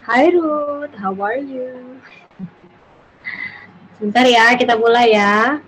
Hai Ruth, how are you? Sebentar ya, kita mulai ya.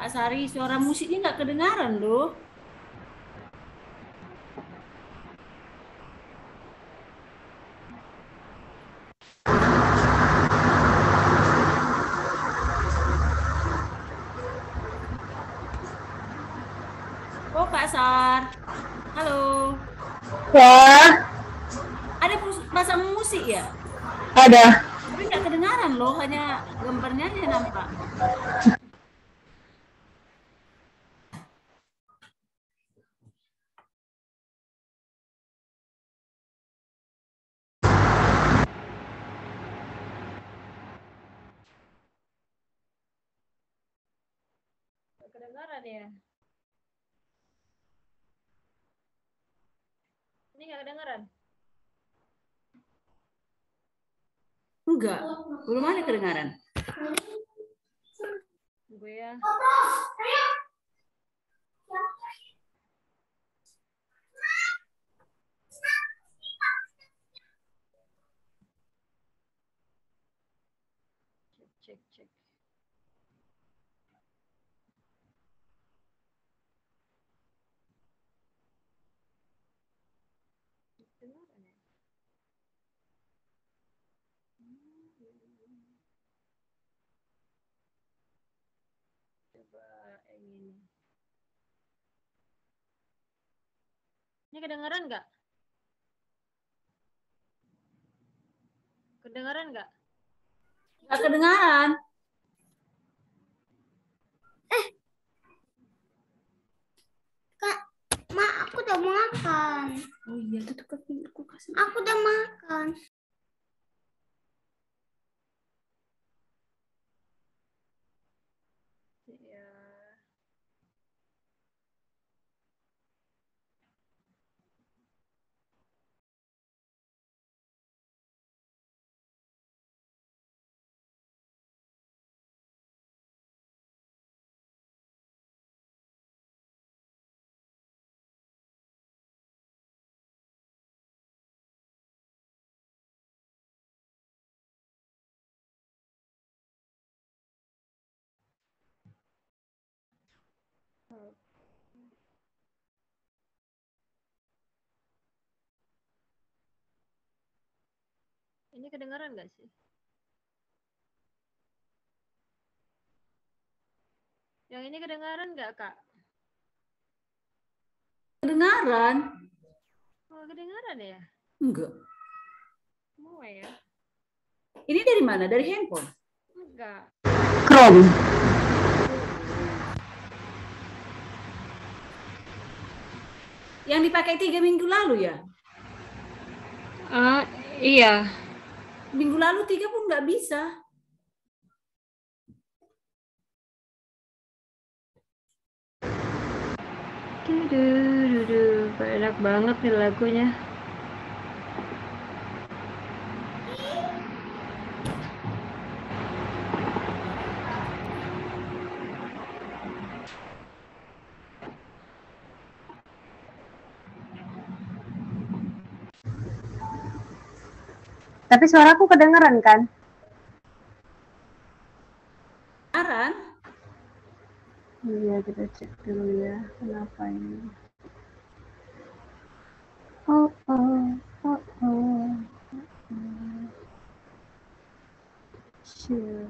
Kak Sari, suara musiknya nggak kedengaran loh. Oh, Kak Sar. Halo. Ya, Ada pasang musik ya? ada. Tapi nggak kedengaran loh, hanya gambarnya aja nampak. Nggak kedengaran ya? Ini nggak kedengaran? Enggak, belum ada kedengaran. Gue ya. Cek, cek. Kedengaran ya? Coba yang ini. Ini kedengaran nggak? Kedengaran nggak? Nggak kedengaran. Ma, aku udah makan. Oh iya, tutup ke kulkas. Aku udah makan. Iya. Ini kedengaran nggak sih? Yang ini kedengaran nggak, Kak? Kedengaran? Oh, kedengaran ya? Enggak. Mau ya? Ini dari mana? Dari handphone? Enggak. Chrome. Yang dipakai 3 minggu lalu ya? Iya. Minggu lalu 3 pun nggak bisa. Enak banget nih lagunya. Tapi suaraku kedengeran kan? Kedengaran? Iya, kita cek dulu ya. Kenapa ini? Oh, oh, oh, oh. Sure.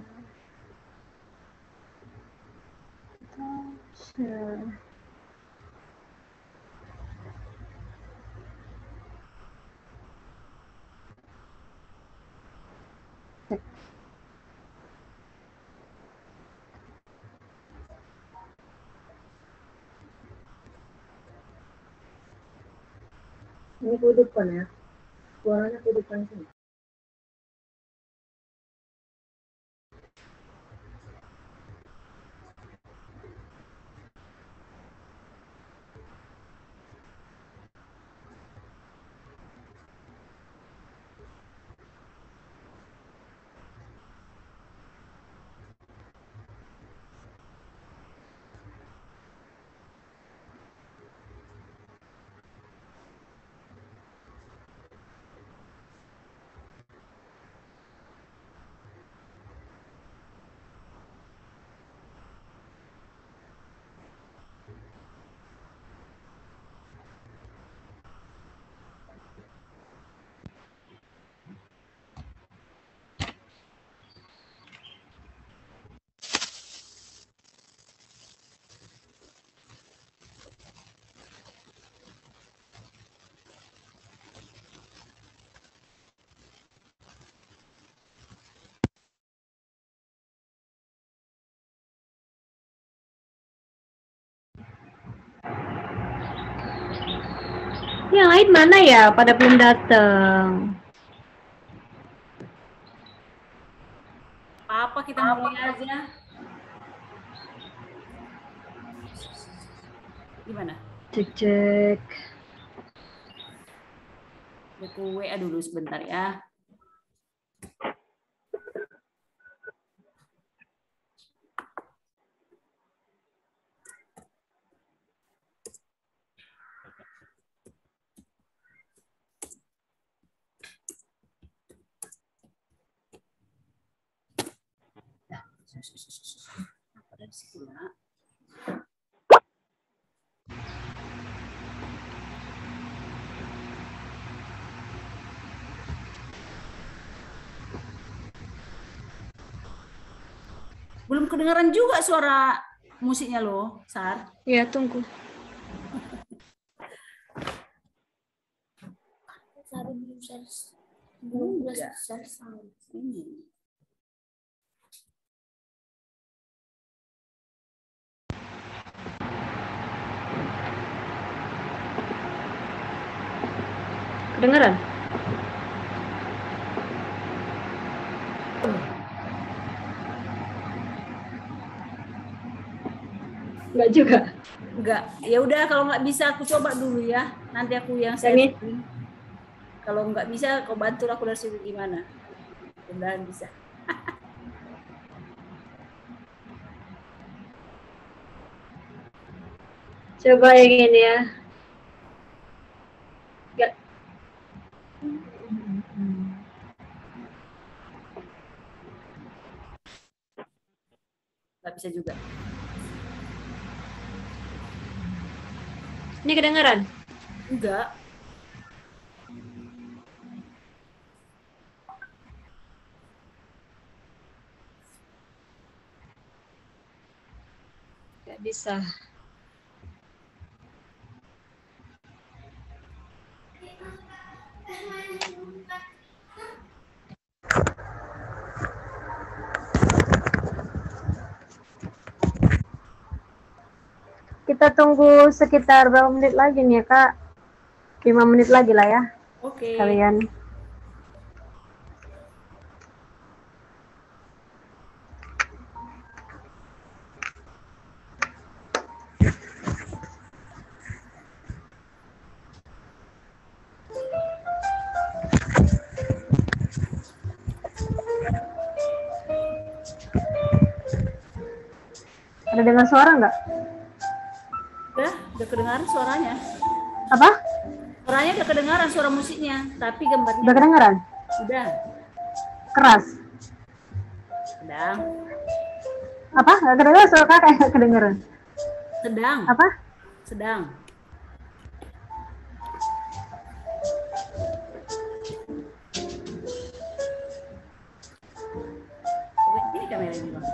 Sure. Cek. Ini kudupan ya. Suaranya kudupan sih. Yang lain mana ya? Pada belum datang. Apa kita mulai aja? Gimana? Cek, cek. Aku WA dulu sebentar ya. Apa dari situ, Nak? Belum kedengaran juga suara musiknya loh, Sar. Ya, tunggu. Sari belum selesai. Ini. Kedengeran? Enggak juga. Enggak. Ya udah kalau nggak bisa aku coba dulu ya. Nanti aku yang Ini. setting. Kalau nggak bisa kau bantu aku dari situ gimana? Mudah-mudahan bisa. Coba yang ini ya. Enggak. Nggak bisa juga. Ini kedengeran? Enggak. Enggak bisa. Kita tunggu sekitar berapa menit lagi nih ya, Kak? 5 menit lagi lah ya. Oke. Kalian. Ada dengar suara nggak? Udah kedengaran suaranya. Apa? Suaranya udah kedengaran suara musiknya, tapi gambarnya Udah kedengaran? udah. Keras. Sedang. Apa? Nggak kedengaran suara Kakak nggak kedengaran? Sedang. Apa? Sedang. Ini kamera ini, Bang.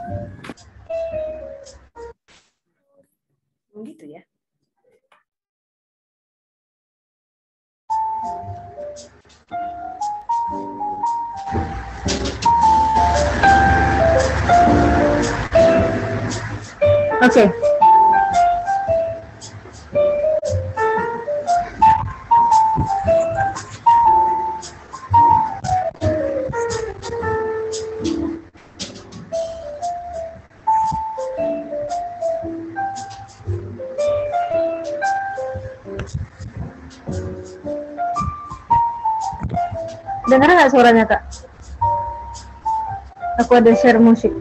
Gitu ya. Oke. Dengar nggak suaranya, Kak? Aku ada share musik.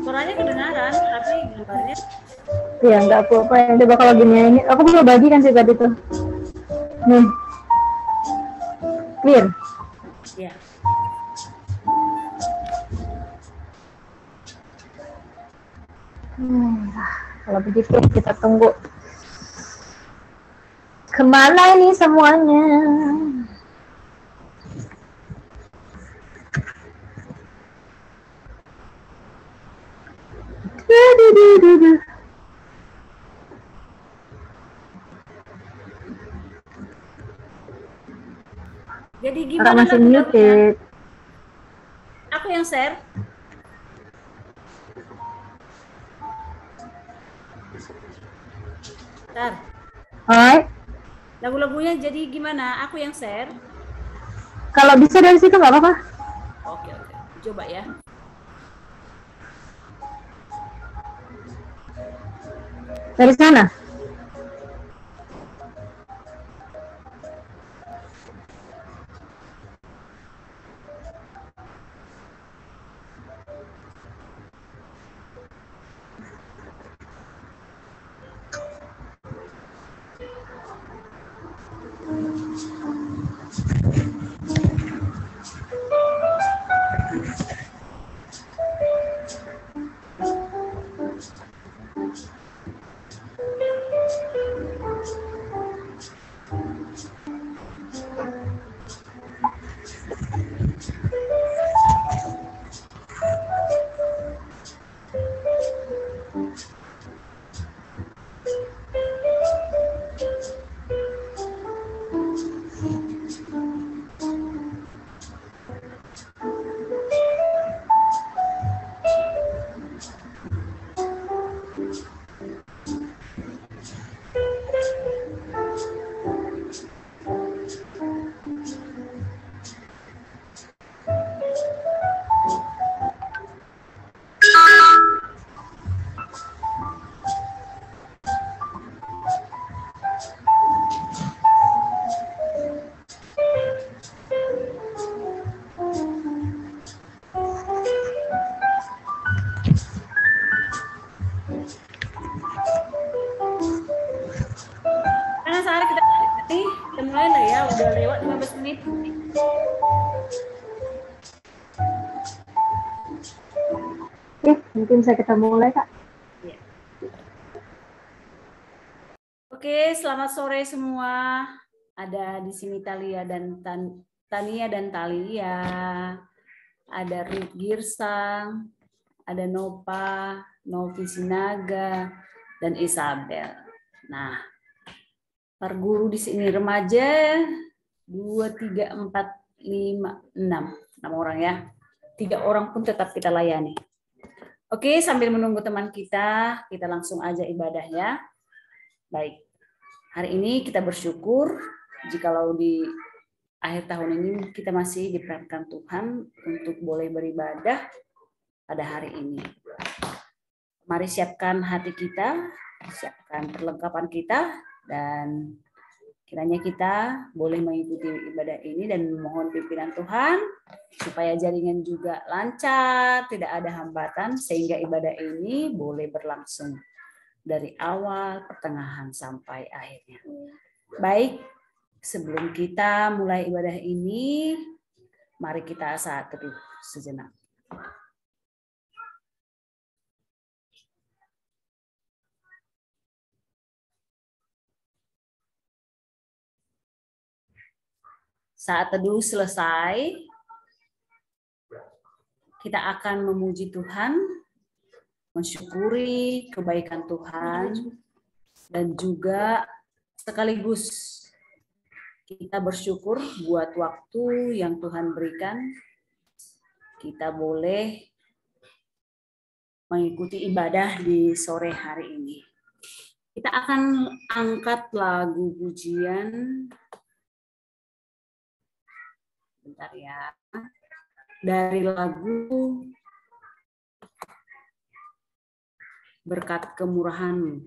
Suaranya kedengaran, tapi gambarnya Iya, nggak apa-apa. Yang coba kalau gini ya, ini aku belum bagi kan sih tadi tuh. Nih. Clear. ya. Kalau begitu kita tunggu. Kemana ini semuanya? Jadi Kakak gimana masih lagu-lagunya? muted. Aku yang share. Ntar, Alright. lagu-lagunya jadi gimana? Aku yang share. Kalau bisa dari situ nggak apa-apa. Oke. Coba ya. Dari sana. Mungkin bisa kita mulai, Kak. Ya. Oke, selamat sore semua. Ada di sini Tania dan Talia. Ada Ruth Girsang, ada Nova, Novi Sinaga, dan Isabel. Nah, para guru di sini remaja 2, 3, 4, 5, 6 orang ya. 3 orang pun tetap kita layani. Oke, sambil menunggu teman kita langsung aja ibadah ya. Baik, hari ini kita bersyukur jikalau di akhir tahun ini kita masih diperkenankan Tuhan untuk boleh beribadah pada hari ini. Mari siapkan hati kita, siapkan perlengkapan kita, dan kiranya kita boleh mengikuti ibadah ini dan memohon pimpinan Tuhan supaya jaringan juga lancar, tidak ada hambatan, sehingga ibadah ini boleh berlangsung dari awal, pertengahan, sampai akhirnya. Baik, sebelum kita mulai ibadah ini, mari kita saat teduh sejenak. Saat teduh selesai, kita akan memuji Tuhan, mensyukuri kebaikan Tuhan, dan juga sekaligus kita bersyukur buat waktu yang Tuhan berikan. Kita boleh mengikuti ibadah di sore hari ini. Kita akan angkat lagu pujian. Bentar ya. Dari lagu Berkat Kemurahan-Mu.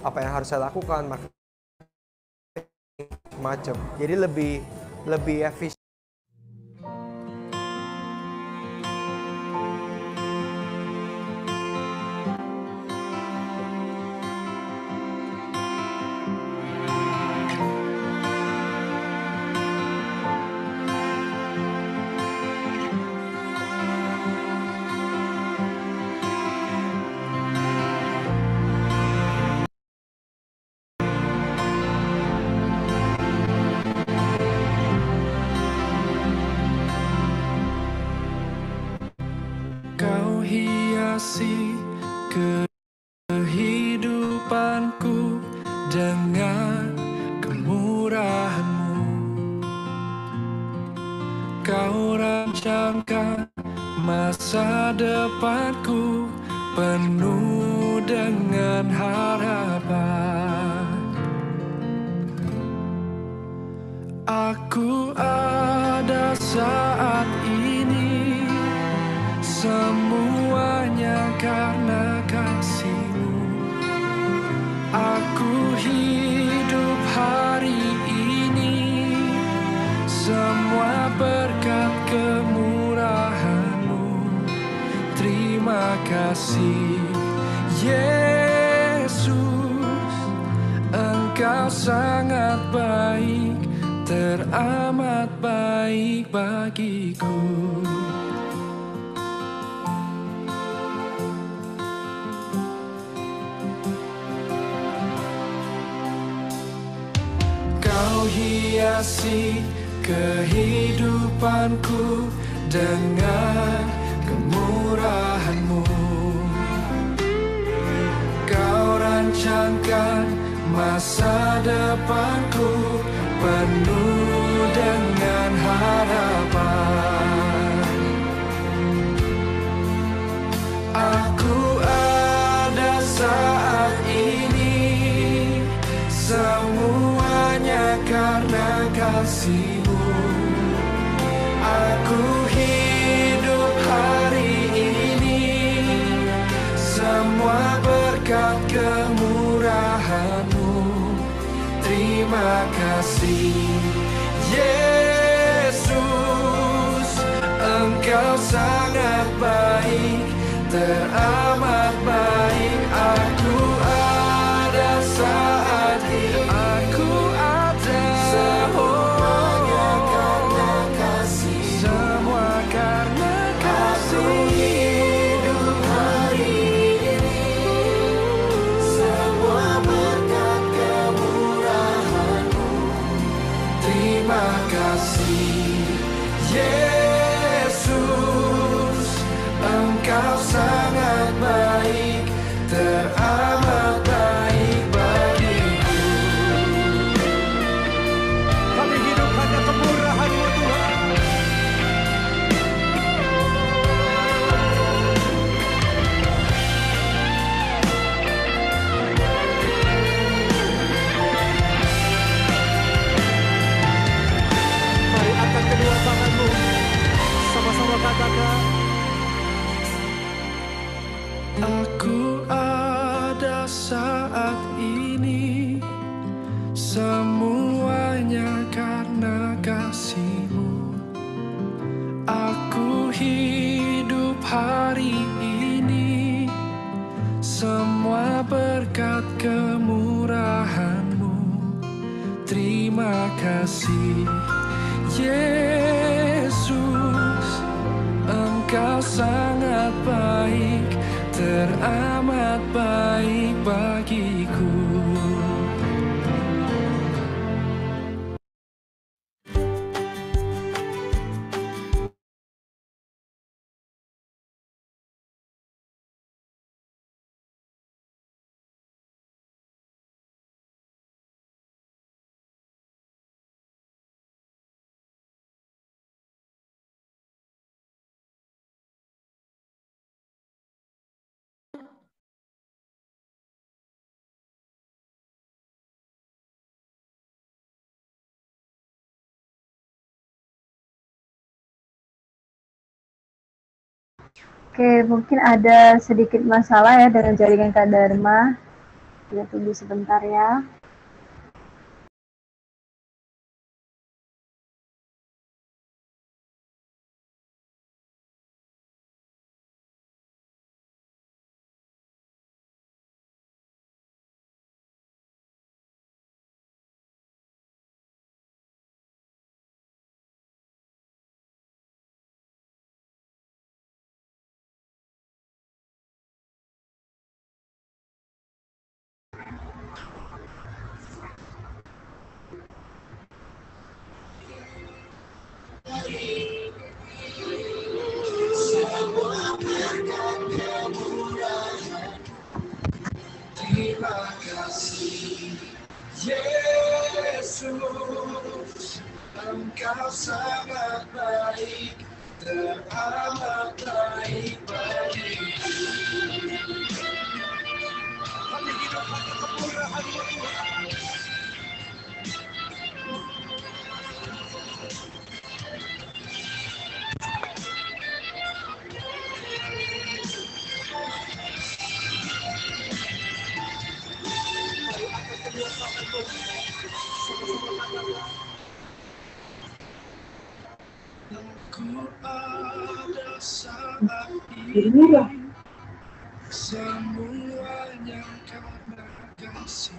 Apa yang harus saya lakukan, macam. Jadi lebih efisien. Kehidupanku dengan kemurahan-Mu. Kau rancangkan masa depanku penuh dengan harapan. Aku ada saat ini, semuanya karena kasih-Mu. Aku hidup hari ini, semua berkat kemurahan-Mu. Terima kasih Yesus, Engkau sangat baik, teramat baik bagiku. Kau hiasi kehidupanku dengan kemurahan-Mu. Kau rancangkan masa depanku penuh dengan harapan. kasih-Mu. Aku hidup hari ini, semua berkat kemurahan-Mu. Terima kasih Yesus, Engkau sangat baik, teramat baik. Aku ada saat ini, aku ada semuanya karena kasih, semua karena kasih. Hidup hari ini, semua berkat kemurahan-Mu. Terima kasih Yesus, Engkau sangat baik, teramat baik bagiku. Kami hidup hanya kemurahan-Mu Tuhan. Mari angkat kedua tangan-Mu, sama-sama katakan. Aku ada saat ini, semuanya karena kasih-Mu. Aku hidup hari ini, semua berkat kemurahan-Mu. Terima kasih Yesus, Engkau sangat baik, teramat baik bagiku. Oke, mungkin ada sedikit masalah ya dengan jaringan Kak Dharma. Kita tunggu sebentar ya. Terima kasih Yesus, Engkau sangat baik, teramat baik bagiku. Kami hidup hanya kemurahan-Mu Tuhan. Aku ada saat ini, semuanya karena kasih.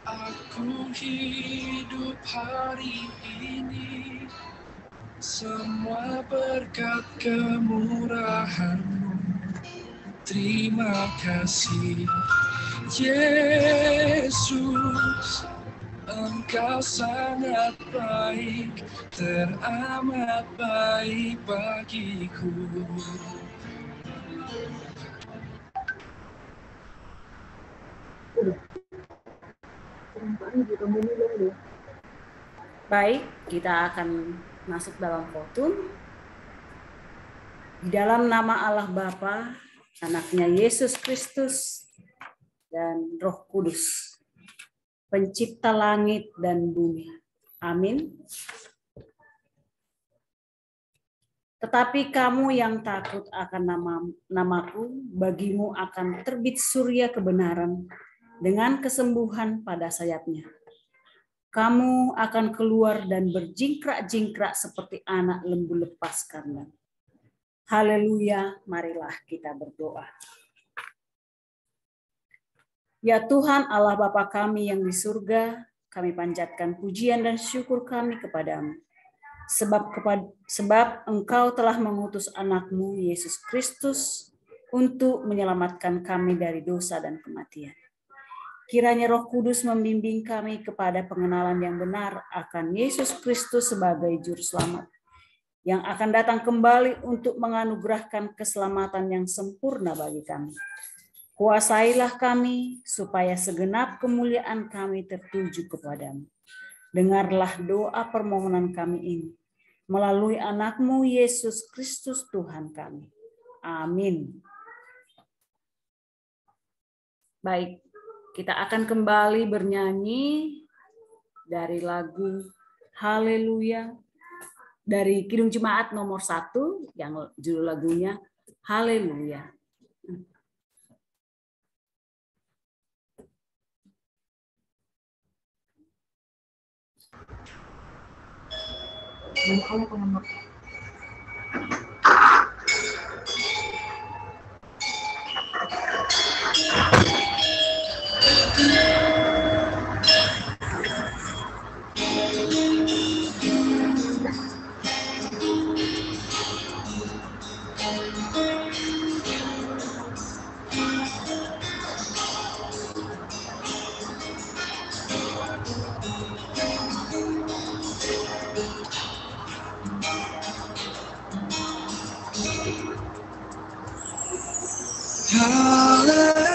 Aku hidup hari ini, semua berkat kemurahan-Mu. Terima kasih Yesus, Engkau sangat baik, teramat baik bagiku. Baik, kita akan masuk dalam khotun. Di dalam nama Allah Bapa, Anaknya Yesus Kristus, dan Roh Kudus, Pencipta langit dan bumi. Amin. Tetapi kamu yang takut akan namaku, bagimu akan terbit surya kebenaran dengan kesembuhan pada sayapnya. Kamu akan keluar dan berjingkrak-jingkrak seperti anak lembu lepas kandang. Haleluya, marilah kita berdoa. Ya Tuhan Allah Bapa kami yang di surga, kami panjatkan pujian dan syukur kami kepadamu. Sebab Engkau telah mengutus anak-Mu Yesus Kristus untuk menyelamatkan kami dari dosa dan kematian. Kiranya Roh Kudus membimbing kami kepada pengenalan yang benar akan Yesus Kristus sebagai Juru Selamat, yang akan datang kembali untuk menganugerahkan keselamatan yang sempurna bagi kami. Kuasailah kami supaya segenap kemuliaan kami tertuju kepadamu. Dengarlah doa permohonan kami ini melalui anak-Mu Yesus Kristus Tuhan kami. Amin. Baik, kita akan kembali bernyanyi dari lagu Haleluya dari Kidung Jemaat nomor 1 yang judul lagunya Haleluya.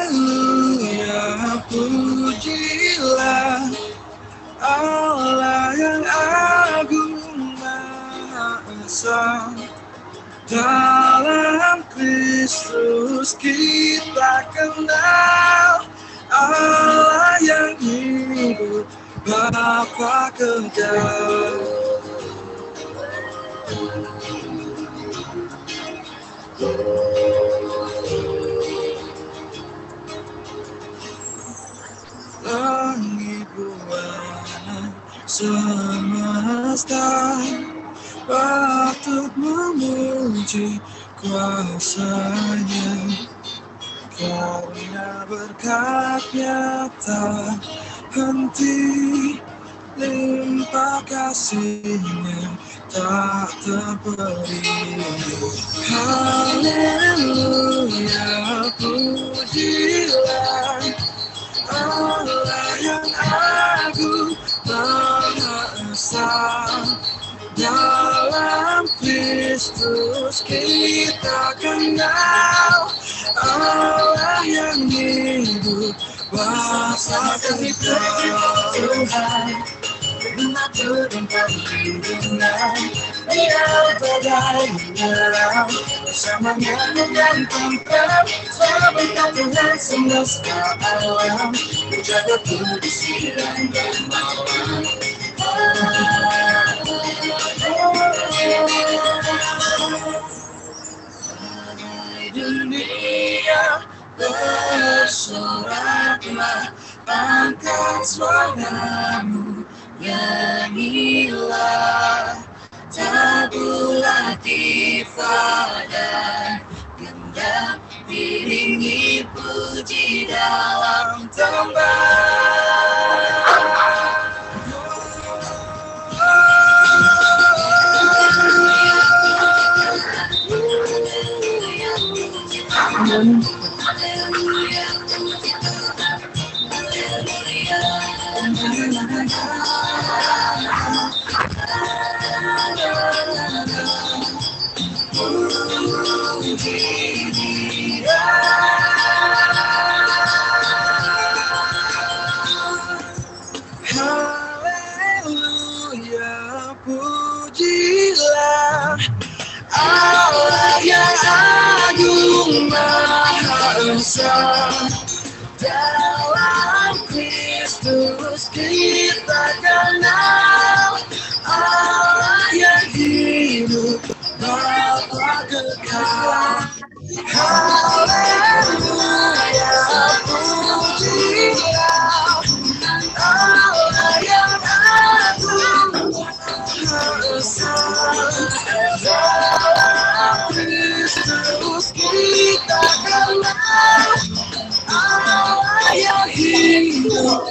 Haleluya, pujilah Allah yang agung maha esa. Dalam Kristus kita kenal Allah yang hidup, Bapa kekal. Langit buana semesta patut memuji kuasa-Nya, karena berkat-Nya tak henti, limpah kasih-Nya tak terberi. Haleluya, pujilah Allah yang agung maha esa. Dalam Kristus kita kenal Allah yang hidup, Bapa kekal. Tuhan mengatur dan perlindungan, Dia badai menyerang, bersamanya dan tempat, sebentar Tuhan semesta alam, menjagaku di siang dan malam. Dunia bersoraklah, angkat suaramu, nyanyilah, tabulah ibadah, genggam diringi puji dalam tembang. Haleluya, pujilah Allah yang agung maha esa. Dalam Kristus kita kenal hidup Bapa kekal. Haleluya, puji Kau, Allah yang agung besar. Dalam Kristus kita kenal Allah yang hidup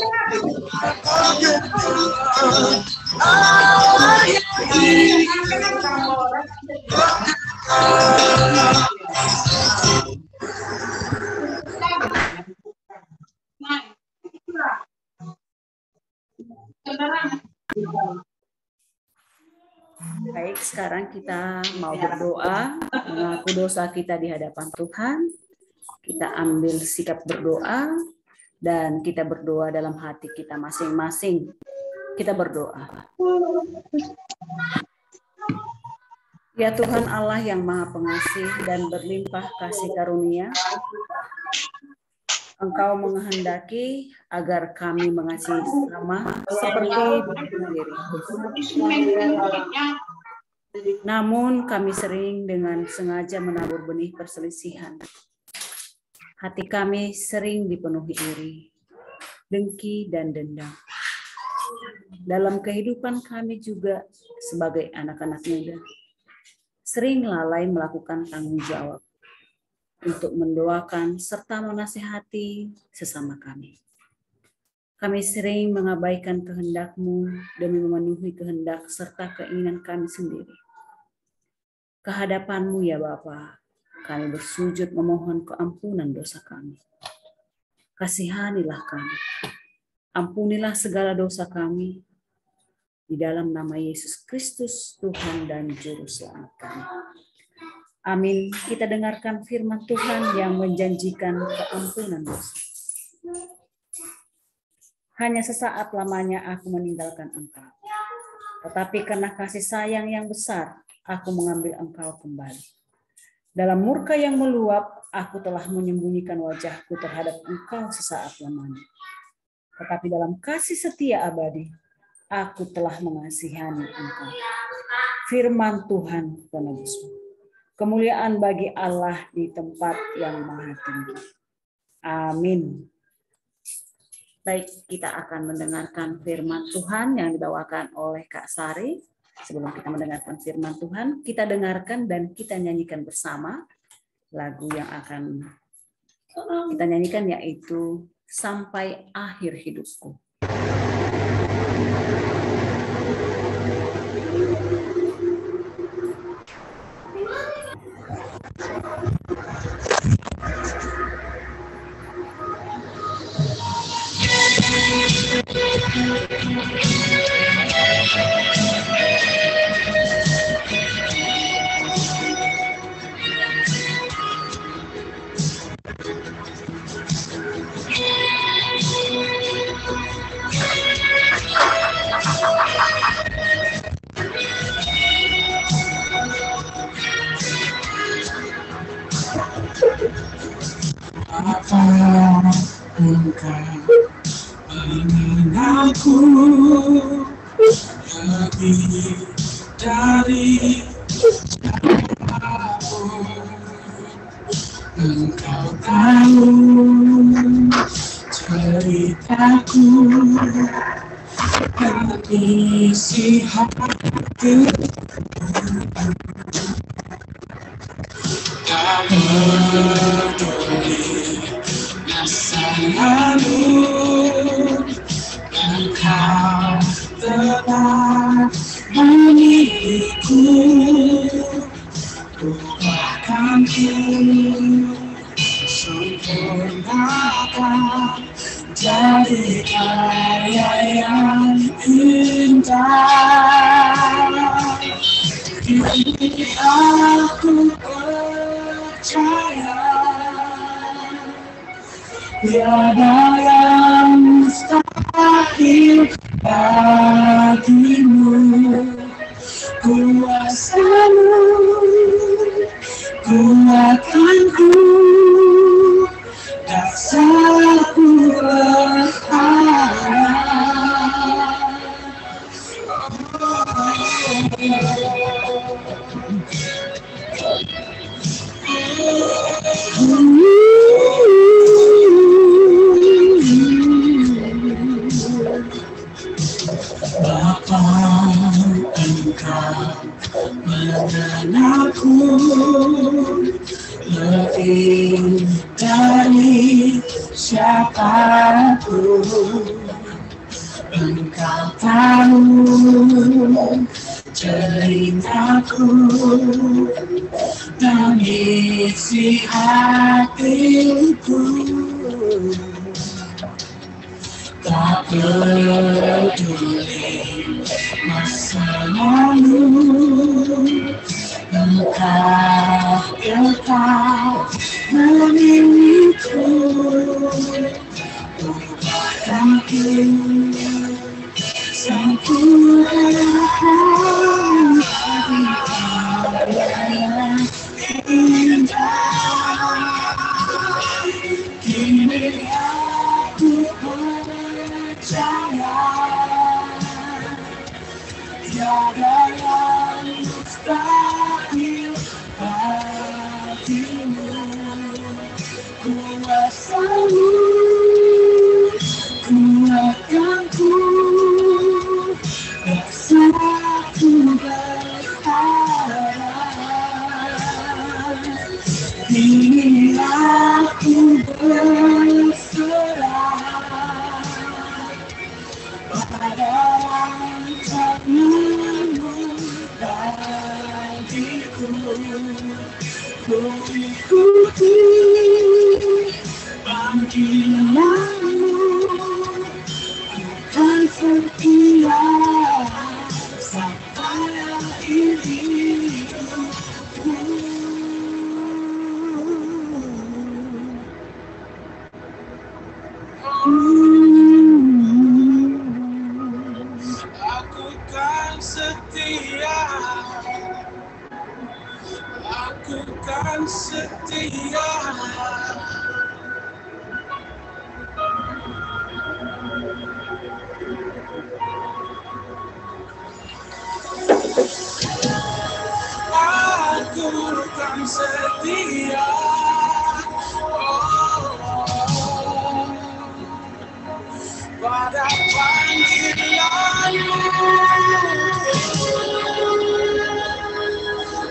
Bapa kekal. Allah yang hidup Bapa kekal. Baik, sekarang kita mau berdoa, mengaku dosa kita di hadapan Tuhan. Kita ambil sikap berdoa dan kita berdoa dalam hati kita masing-masing. Kita berdoa. Ya Tuhan Allah yang Maha Pengasih dan berlimpah kasih karunia, Engkau menghendaki agar kami mengasihi sesama seperti diri sendiri. Namun kami sering dengan sengaja menabur benih perselisihan. Hati kami sering dipenuhi iri, dengki, dan dendam. Dalam kehidupan kami juga sebagai anak-anak muda, sering lalai melakukan tanggung jawab untuk mendoakan serta menasihati sesama kami. Kami sering mengabaikan kehendak-Mu demi memenuhi kehendak serta keinginan kami sendiri. Kehadapan-Mu ya Bapa, kami bersujud memohon keampunan dosa kami. Kasihanilah kami. Ampunilah segala dosa kami. Di dalam nama Yesus Kristus, Tuhan dan Juru Selamat kami. Amin. Kita dengarkan firman Tuhan yang menjanjikan keampunan dosa. Hanya sesaat lamanya aku meninggalkan engkau. Tetapi karena kasih sayang yang besar, aku mengambil engkau kembali. Dalam murka yang meluap, aku telah menyembunyikan wajahku terhadap engkau sesaat lamanya. Tetapi dalam kasih setia abadi, aku telah mengasihani engkau. Firman Tuhan penebusmu. Kemuliaan bagi Allah di tempat yang maha tinggi. Amin. Baik, kita akan mendengarkan firman Tuhan yang dibawakan oleh Kak Sari. Sebelum kita mendengarkan firman Tuhan, kita dengarkan dan kita nyanyikan bersama lagu yang akan kita nyanyikan, yaitu Sampai Akhir Hidupku. Apa engkau ingin aku lebih dari apapun? Engkau tahu ceritaku dan isi hati. Tak peduli masa lalu, engkau telah memilihku. Ubahkanku, sempurnakan jadi karya yang indah. Kini aku percaya tiada yang mustahil bagimu. Kuasa-Mu kuatkanku, dasarku berharap. Bapa, Engkau mengenalku lebih dari siapapun. Engkau tahu ceritaku dan isi hatiku. Tak peduli masa lalu, Engkau tetap memilihku. Ubahkanku sempurnakan karya indah. Kini aku percaya tiada yang mustahil bagimu. Kuasamu kuatkanku, rasaku berharap. Kini aku berserah pada rancanganmu bagiku. Ku ikuti panggilanmu, kan setia sampai akhir hidupku. Aku kan setia, aku kan setia. Aku kan setia, pada panggilanmu,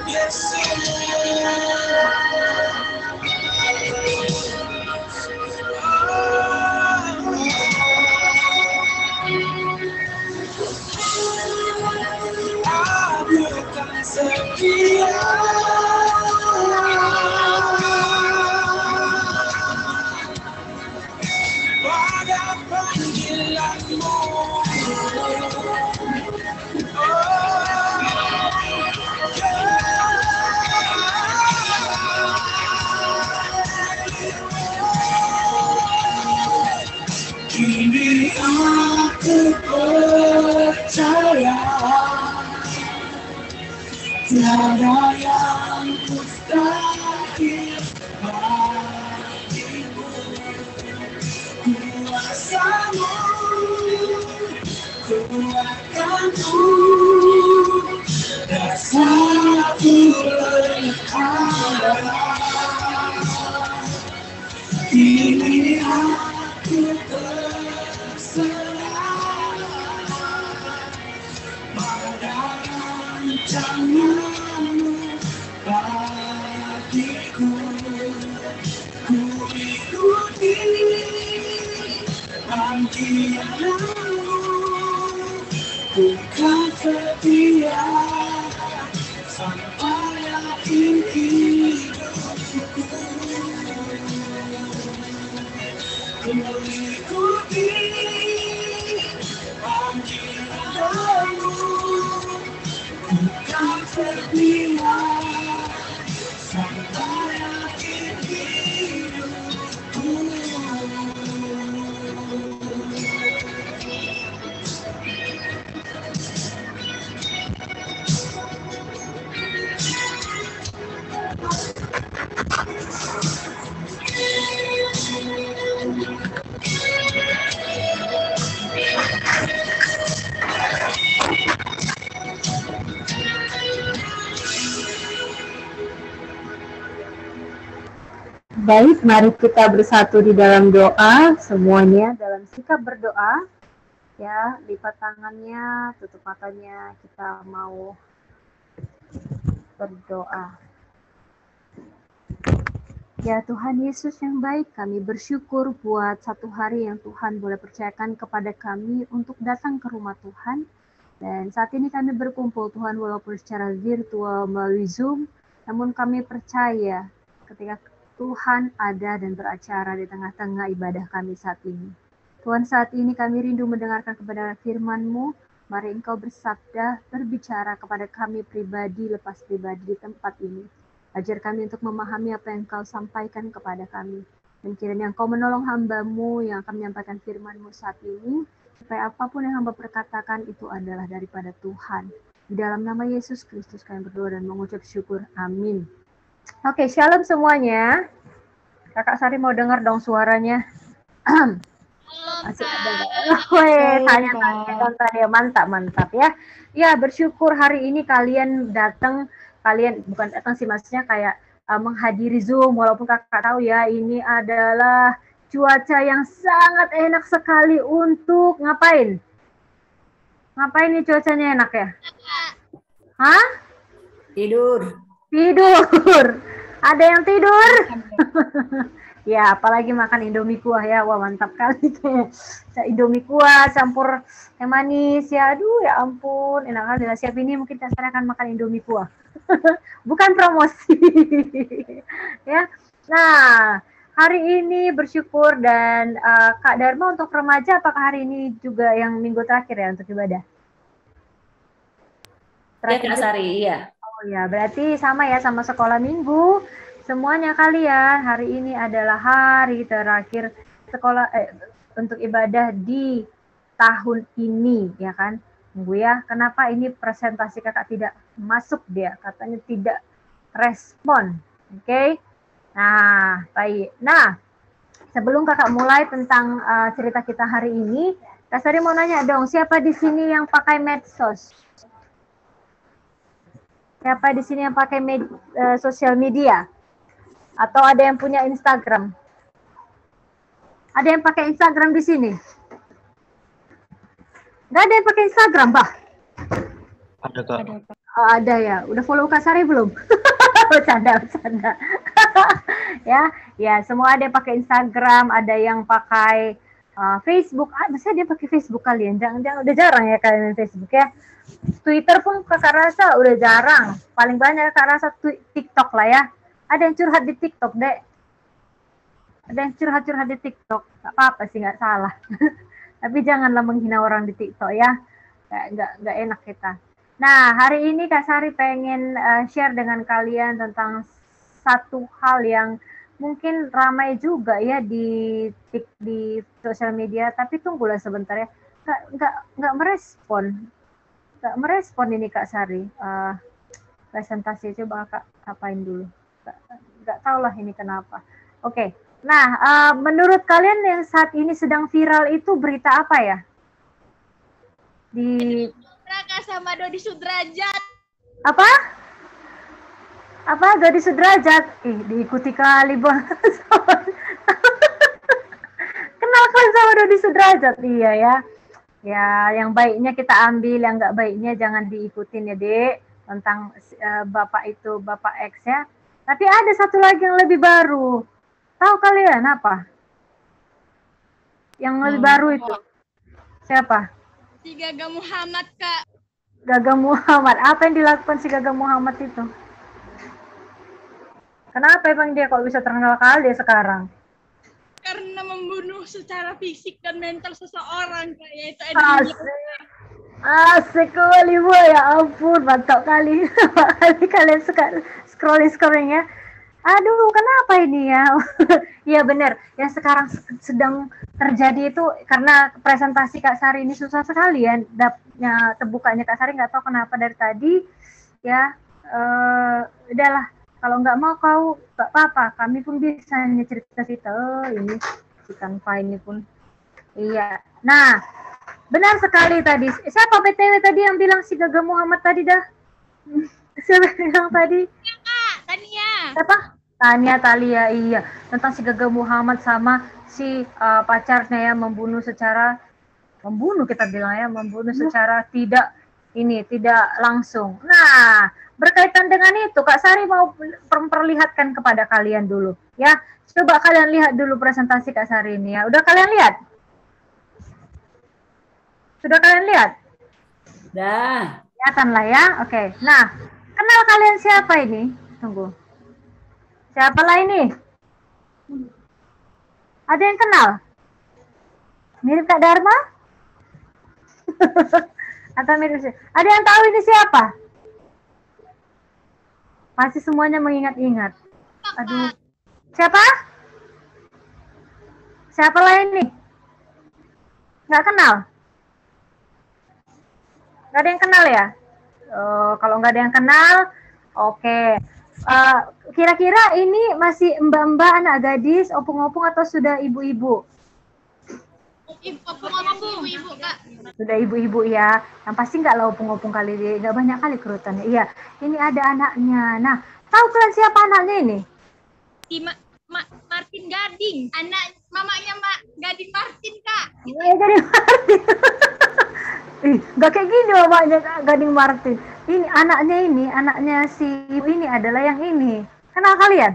Yesus. Aku kan setia, pada panggilanmu. Kini aku percaya tiada yang mustahil bagimu. Kuasamu kuatkanku, rasaku berharap. Kini aku berserah pada rancanganmu bagiku. Ku ikuti panggilanmu, ku kan setia sampai akhir hidupku. Ku ikuti panggilanmu, ku kan setia sampai akhir hidupku. Baik, mari kita bersatu di dalam doa, semuanya dalam sikap berdoa. Ya, lipat tangannya, tutup matanya, kita mau berdoa. Ya Tuhan Yesus yang baik, kami bersyukur buat satu hari yang Tuhan boleh percayakan kepada kami untuk datang ke rumah Tuhan. Dan saat ini kami berkumpul Tuhan walaupun secara virtual melalui Zoom, namun kami percaya ketika Tuhan ada dan beracara di tengah-tengah ibadah kami saat ini. Tuhan, saat ini kami rindu mendengarkan kebenaran firman-Mu. Mari Engkau bersabda, berbicara kepada kami pribadi lepas pribadi di tempat ini. Ajar kami untuk memahami apa yang Engkau sampaikan kepada kami. Dan kiranya Engkau menolong hamba-Mu yang akan menyampaikan firman-Mu saat ini, supaya apapun yang hamba perkatakan itu adalah daripada Tuhan. Di dalam nama Yesus Kristus kami berdoa dan mengucap syukur. Amin. Oke, shalom semuanya. Kakak Sari mau dengar dong suaranya. Masih ada nggak? Tanya-tanya tadi, mantap ya. Ya, bersyukur hari ini kalian datang, kalian bukan datang sih, maksudnya kayak menghadiri Zoom, walaupun kakak tahu ya ini adalah cuaca yang sangat enak sekali untuk ngapain? Ngapain nih cuacanya enak ya? Hah? Tidur. Ada yang tidur? Ya, apalagi makan Indomie kuah ya. Wah, mantap kali kayak Indomie kuah campur yang manis ya. Aduh, ya ampun, enak kali lah. Siap ini mungkin saya akan makan Indomie kuah. Bukan promosi. Ya. Nah, hari ini bersyukur dan Kak Dharma untuk remaja apakah hari ini juga yang minggu terakhir ya untuk ibadah? Ya, Kak Sari, iya. Oh ya, berarti sama ya sama sekolah minggu. Semuanya kalian, hari ini adalah hari terakhir sekolah untuk ibadah di tahun ini, ya kan? Tunggu ya, kenapa ini presentasi kakak tidak masuk dia? Katanya tidak respon, oke? Nah, baik. Nah, sebelum kakak mulai tentang cerita kita hari ini, Kak Sari mau nanya dong, siapa di sini yang pakai medsos? Siapa di sini yang pakai sosial media? Atau ada yang punya Instagram? Ada yang pakai Instagram di sini? Nggak ada yang pakai Instagram, Bah? Ada, Kak. Oh, ada ya. Udah follow Kak Sari belum? Bercanda. Ya, semua ada yang pakai Instagram, ada yang pakai Facebook. Biasanya dia pakai Facebook kalian. Jangan udah jarang ya kalian Facebook ya. Twitter pun kakak rasa udah jarang. Paling banyak kakak rasa TikTok lah ya. Ada yang curhat di TikTok, Dek. Ada yang curhat di TikTok. Gak apa-apa sih, gak salah. Tapi janganlah menghina orang di TikTok ya. Gak enak kita. Nah, hari ini Kak Sari pengen share dengan kalian tentang satu hal yang mungkin ramai juga ya di sosial media. Tapi tunggulah sebentar ya. Gak merespon. Gak merespon ini Kak Sari. Presentasi coba Kak apain dulu. Nggak tahu lah ini kenapa. Oke. Nah, menurut kalian yang saat ini sedang viral itu berita apa ya? Di Raka sama Dodi Sudrajat. apa? Apa Dodi Sudrajat? Diikuti kali banget. Kenapa sama Dodi Sudrajat? Iya ya. Ya, yang baiknya kita ambil, yang nggak baiknya jangan diikutin ya, Dek. Tentang Bapak itu, Bapak X ya. Tapi ada satu lagi yang lebih baru. Tahu kalian apa? Yang lebih baru itu. Siapa? Si Gaga Muhammad, Kak. Gaga Muhammad. Apa yang dilakukan si Gaga Muhammad itu? Kenapa emang dia kok bisa terkenal kali dia sekarang? Karena membunuh secara fisik dan mental seseorang, Kak. Yaitu Asik kali Bu, ya ampun, mantap kali. Kalian scrolling ya. Aduh, kenapa ini ya? Iya benar, yang sekarang sedang terjadi itu karena presentasi Kak Sari ini susah sekali ya. Terbukanya Kak Sari nggak tahu kenapa dari tadi ya. Udahlah, kalau nggak mau kau nggak apa-apa, kami pun bisa cerita-cerita. Ini si Kang Fai ini pun. Iya. Nah, benar sekali tadi. Siapa BTW tadi yang bilang si Gaga Muhammad tadi dah? Siapa yang bilang tadi? Kak, Tania. Siapa? Tania Talia, iya, tentang si Gaga Muhammad sama si pacarnya ya membunuh kita bilang ya, membunuh secara tidak langsung. Nah, berkaitan dengan itu Kak Sari mau memperlihatkan kepada kalian dulu ya. Coba kalian lihat dulu presentasi Kak Sari ini ya. Udah kalian lihat? Sudah kalian lihat? Dah. Kelihatan lah ya. Oke. Nah, kenal kalian siapa ini? Tunggu. Siapalah ini? Ada yang kenal? Mirip Kak Dharma? Atau mirip siapa? Ada yang tahu ini siapa? Masih semuanya mengingat-ingat. Aduh. Siapa? Siapa lah ini? Nggak kenal? Nggak ada yang kenal ya? Kalau nggak ada yang kenal, oke. Kira-kira ini masih mbak-mbak, anak gadis, opung-opung atau sudah ibu-ibu? Opung-opung ibu-ibu Kak. Sudah ibu-ibu ya. Yang pasti nggak lah opung-opung kali ini, nggak banyak kali kerutannya. Iya, ini ada anaknya. Nah, tahu kalian siapa anaknya ini? Si Martin Gading, anak mamanya Gading Martin Kak. Gading Martin. Nggak kayak gini mamanya Gading Martin. Ini anaknya si ibu ini adalah yang ini. Kenal kalian?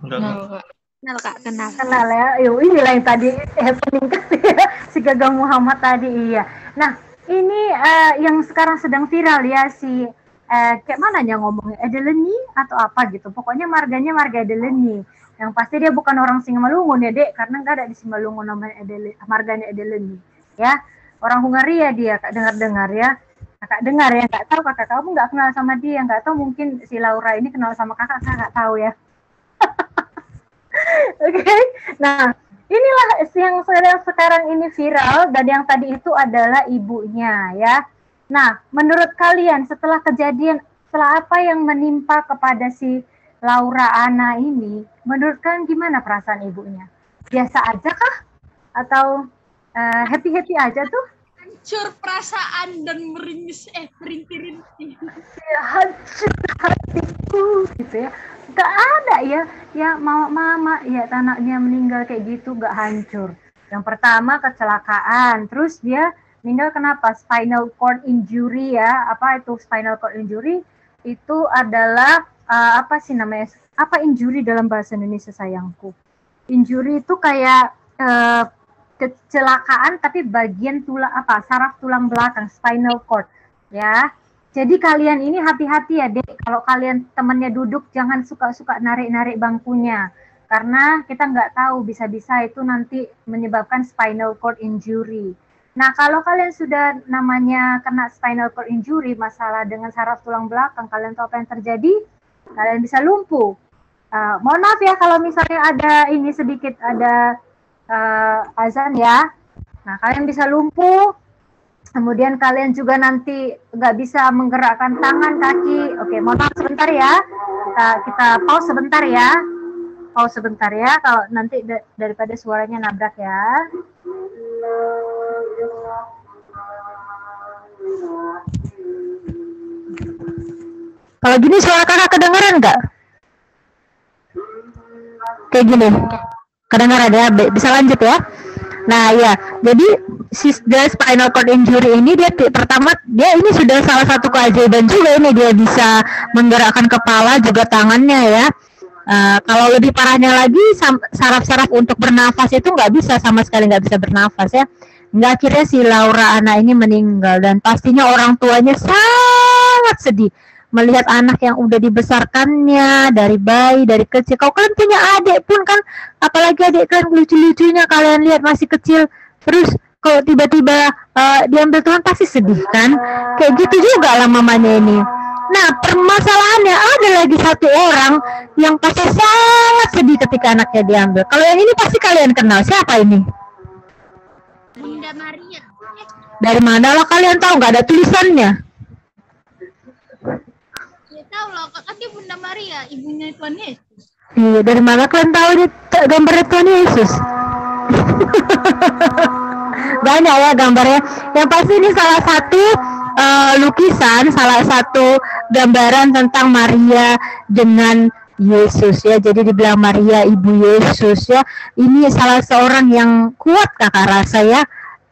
Kenal Kak, kenal. Kenal ya. Inilah yang tadi happening kali ya. Si Gagang Muhammad tadi, iya. Nah, ini yang sekarang sedang viral ya si kayak mana ya ngomongnya, Edeleni atau apa gitu. Pokoknya marganya marga Edeleni. Yang pasti dia bukan orang Simalungun ya, Dek, karena nggak ada di Simalungun namanya marganya Edeleni. Ya, orang Hungaria dia, Kak dengar-dengar ya. Kakak dengar ya, nggak tahu kakak kamu nggak kenal sama dia, nggak tahu mungkin si Laura ini kenal sama kakak tahu ya. Oke, nah inilah yang sekarang ini viral dan yang tadi itu adalah ibunya ya. Nah, menurut kalian setelah apa yang menimpa kepada si Laura Anna ini, menurut kalian gimana perasaan ibunya? Biasa aja kah? Atau happy-happy aja tuh? Hancur perasaan dan merintih-rintih. Ya, hancur hatiku gitu ya. Gak ada ya mama ya anaknya meninggal kayak gitu, gak hancur. Yang pertama kecelakaan, terus dia meninggal kenapa? Spinal cord injury ya. Apa itu spinal cord injury? Itu adalah apa sih namanya? Apa injury dalam bahasa Indonesia sayangku? Injury itu kayak kecelakaan tapi bagian saraf tulang belakang, spinal cord ya. Jadi kalian ini hati-hati ya Dek, kalau kalian temannya duduk jangan suka-suka narik-narik bangkunya karena kita nggak tahu bisa-bisa itu nanti menyebabkan spinal cord injury. Nah, kalau kalian sudah namanya kena spinal cord injury, masalah dengan saraf tulang belakang, kalian tahu apa yang terjadi? Kalian bisa lumpuh. Mohon maaf ya kalau misalnya ada ini sedikit ada azan ya. Nah, kalian bisa lumpuh, kemudian kalian juga nanti nggak bisa menggerakkan tangan, kaki. Oke, mohon maaf sebentar ya. Kita pause sebentar ya. Pause sebentar ya, kalau nanti daripada suaranya nabrak ya. Kalau gini suara kakak kedengeran nggak? Kayak gini. Kedengaran ya, bisa lanjut ya. Nah ya, jadi spinal cord injury ini dia ini sudah salah satu keajaiban juga ini, dia bisa menggerakkan kepala juga tangannya ya. Kalau lebih parahnya lagi saraf-saraf untuk bernafas itu nggak bisa, sama sekali nggak bisa bernafas ya. Nggak, akhirnya si Laura Anna ini meninggal dan pastinya orang tuanya sangat sedih melihat anak yang udah dibesarkannya dari bayi, dari kecil. Kalau kalian punya adik pun kan, apalagi adik kalian lucu-lucunya kalian lihat masih kecil, terus kalau tiba-tiba diambil Tuhan pasti sedih kan? Kayak gitu juga lah mamanya ini. Nah, permasalahannya ada lagi satu orang yang pasti sangat sedih ketika anaknya diambil. Kalau yang ini pasti kalian kenal, siapa ini? Bunda Maria. Dari mana lah kalian tahu? Nggak ada tulisannya. Tahu loh, kan dia Bunda Maria, ibunya Tuhan Yesus. Iya, dari mana kalian tahu ini gambarnya Tuhan Yesus? Banyak ya gambarnya. Yang pasti ini salah satu lukisan, salah satu gambaran tentang Maria dengan Yesus ya. Jadi dibilang Maria ibu Yesus ya. Ini salah seorang yang kuat kakak rasa ya.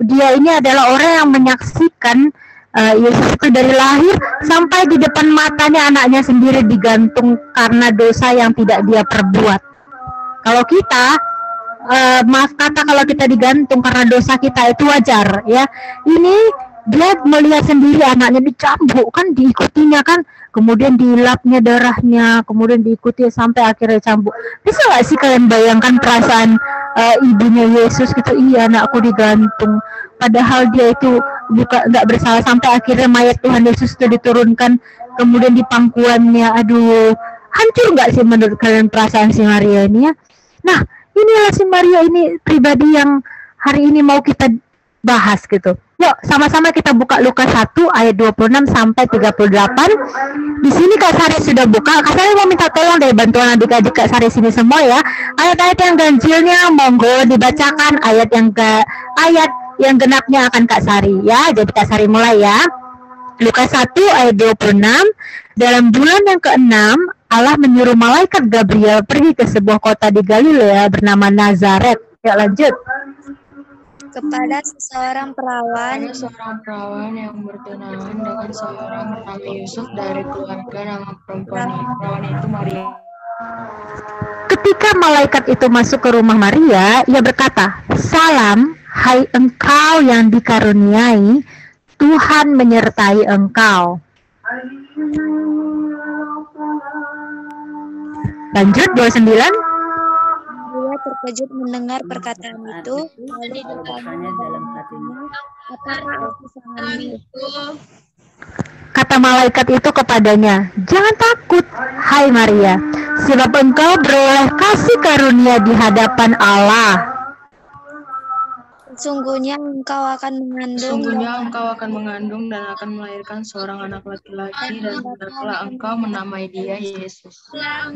Dia ini adalah orang yang menyaksikan Yesus itu dari lahir sampai di depan matanya anaknya sendiri digantung karena dosa yang tidak dia perbuat. Kalau kita maaf kata kalau kita digantung karena dosa kita itu wajar ya. Ini dia melihat sendiri anaknya dicambuk kan, diikutinya kan, kemudian dilapnya darahnya, kemudian diikuti sampai akhirnya cambuk. Bisa nggak sih kalian bayangkan perasaan ibunya Yesus gitu? Iya, anakku digantung, padahal dia itu nggak bersalah, sampai akhirnya mayat Tuhan Yesus itu diturunkan kemudian di pangkuannya. Aduh, hancur nggak sih menurut kalian perasaan si Maria ini ya? Nah, inilah si Maria ini pribadi yang hari ini mau kita bahas gitu. Yuk, sama-sama kita buka Lukas 1 ayat 26 sampai 38. Di sini Kak Sari sudah buka. Kak Sari mau minta tolong deh bantuan adik-adik Kak Sari sini semua ya. Ayat-ayat yang ganjilnya monggo dibacakan, ayat yang genapnya akan Kak Sari ya. Jadi Kak Sari mulai ya. Lukas 1 ayat 26. Dalam bulan yang ke-6, Allah menyuruh malaikat Gabriel pergi ke sebuah kota di Galilea bernama Nazaret. Ya, lanjut. Kepada seorang perawan yang bertunangan dengan seorang bernama Yusuf dari keluarga nama perawan itu Maria. Ketika malaikat itu masuk ke rumah Maria, ia berkata, "Salam, hai engkau yang dikaruniai, Tuhan menyertai engkau." Lanjut 29. Dia terkejut mendengar perkataan itu, lalu bertanya dalam hatinya, apakah aku sangat Kata malaikat itu kepadanya, "Jangan takut, hai Maria, sebab engkau beroleh kasih karunia di hadapan Allah. Sesungguhnya engkau akan mengandung dan akan melahirkan seorang anak laki-laki, dan hendaklah engkau menamai dia Yesus. Ya.